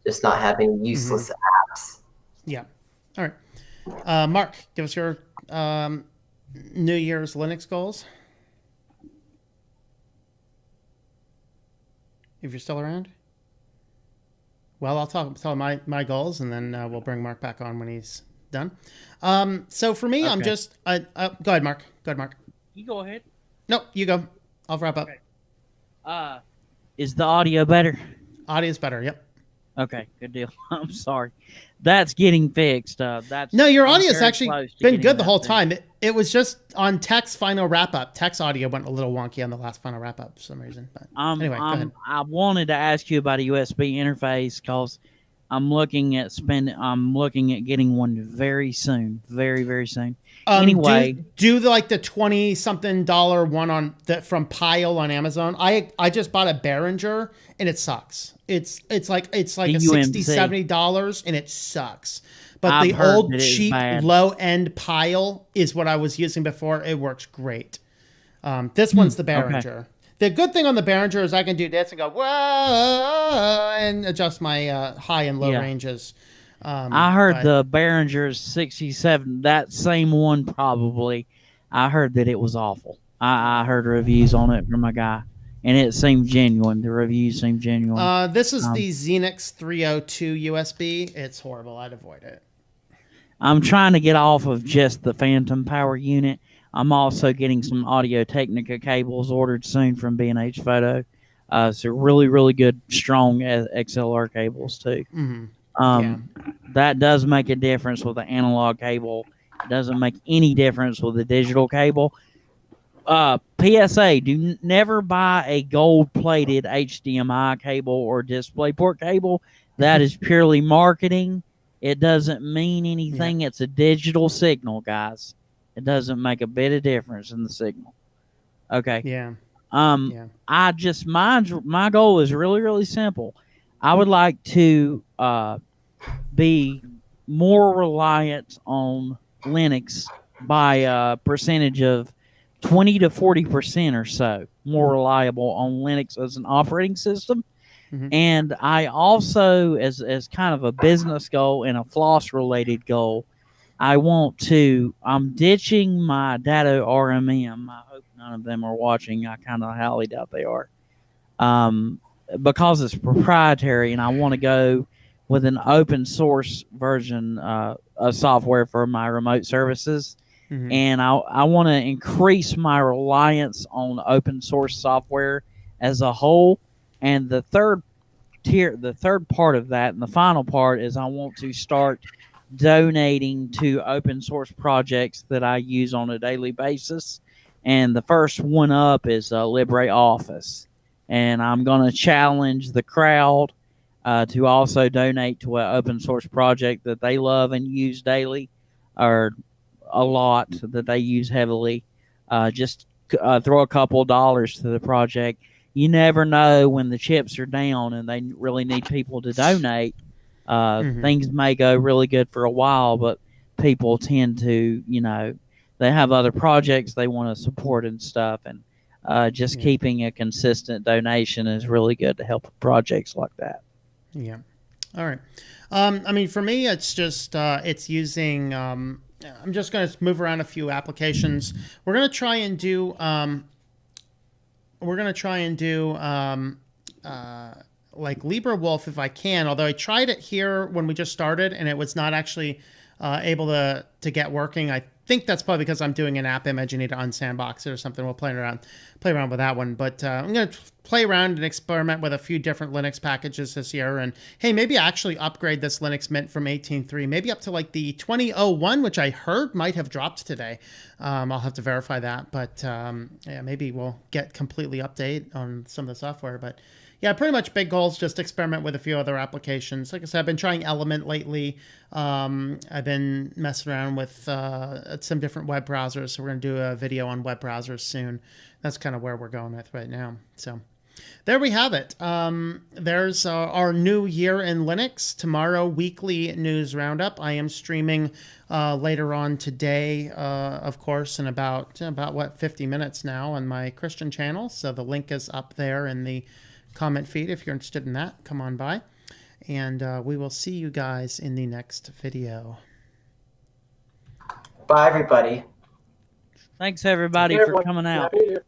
just not having useless apps. Yeah. All right. Mark, give us your New Year's Linux goals. If you're still around. Well, I'll tell my goals, and then we'll bring Mark back on when he's done. So for me, I'm just... go ahead, Mark. Go ahead, Mark. You go ahead. No, you go. I'll wrap up. Okay. Is the audio better? Audio's better, yep. Okay, good deal. I'm sorry. That's getting fixed. No, your audio's actually been good the whole time. It was just on Tech's final wrap-up. Tech's audio went a little wonky on the last final wrap-up for some reason. But anyway, go ahead. I wanted to ask you about a USB interface because I'm looking at getting one very soon, very, very soon. Anyway, do the 20-something dollar one from Pile on Amazon. I just bought a Behringer and it sucks. It's like a $60-$70 and it sucks. But the old cheap low end Pile is what I was using before. It works great. This one's the Behringer. Okay. The good thing on the Behringer is I can do this and go whoa and adjust my high and low ranges. I heard the Behringer 67, that same one probably. I heard that it was awful. I heard reviews on it from a guy, and it seemed genuine. The reviews seemed genuine. This is the Xenix 302 USB. It's horrible. I'd avoid it. I'm trying to get off of just the Phantom power unit. I'm also getting some Audio-Technica cables ordered soon from B&H Photo. So really, really good, strong XLR cables too. That does make a difference with the analog cable. It doesn't make any difference with the digital cable. PSA: never buy a gold-plated HDMI cable or DisplayPort cable. That is purely marketing. It doesn't mean anything. It's a digital signal, guys. It doesn't make a bit of difference in the signal. Okay. Yeah. I just my goal is really, really simple. I would like to be more reliant on Linux by a percentage of 20 to 40% or so more reliable on Linux as an operating system. And I also, as kind of a business goal and a floss related goal, I'm ditching my Datto RMM. I hope none of them are watching. I kind of highly doubt they are. Because it's proprietary, and I want to go with an open source version of software for my remote services. And I want to increase my reliance on open source software as a whole. And the third part of that, and the final part, is I want to start donating to open source projects that I use on a daily basis. And the first one up is LibreOffice. And I'm going to challenge the crowd to also donate to an open source project that they love and use daily, or a lot that they use heavily. Just throw a couple $dollars to the project. You never know when the chips are down and they really need people to donate. Things may go really good for a while, but people tend to, they have other projects they want to support and stuff. And just keeping a consistent donation is really good to help projects like that. Yeah. All right. I mean, for me, it's just, it's using, I'm just going to move around a few applications. We're going to try and do, like LibreWolf if I can, although I tried it here when we just started and it was not actually able to get working. I think that's probably because I'm doing an app image and need to unsandbox it or something. We'll play around with that one. But I'm going to play around and experiment with a few different Linux packages this year. And hey, maybe actually upgrade this Linux Mint from 18.3, maybe up to like the 20.01, which I heard might have dropped today. I'll have to verify that. But yeah, maybe we'll get completely update on some of the software. But yeah, pretty much big goals, just experiment with a few other applications. Like I said, I've been trying Element lately. I've been messing around with some different web browsers. So we're going to do a video on web browsers soon. That's kind of where we're going with right now. So there we have it. There's our new year in Linux. Tomorrow, weekly news roundup. I am streaming later on today, of course, in about 50 minutes now on my Christian channel. So the link is up there in the comment feed. If you're interested in that, come on by. And we will see you guys in the next video. Bye, everybody. Thanks, everybody, for coming out. Happy New Year.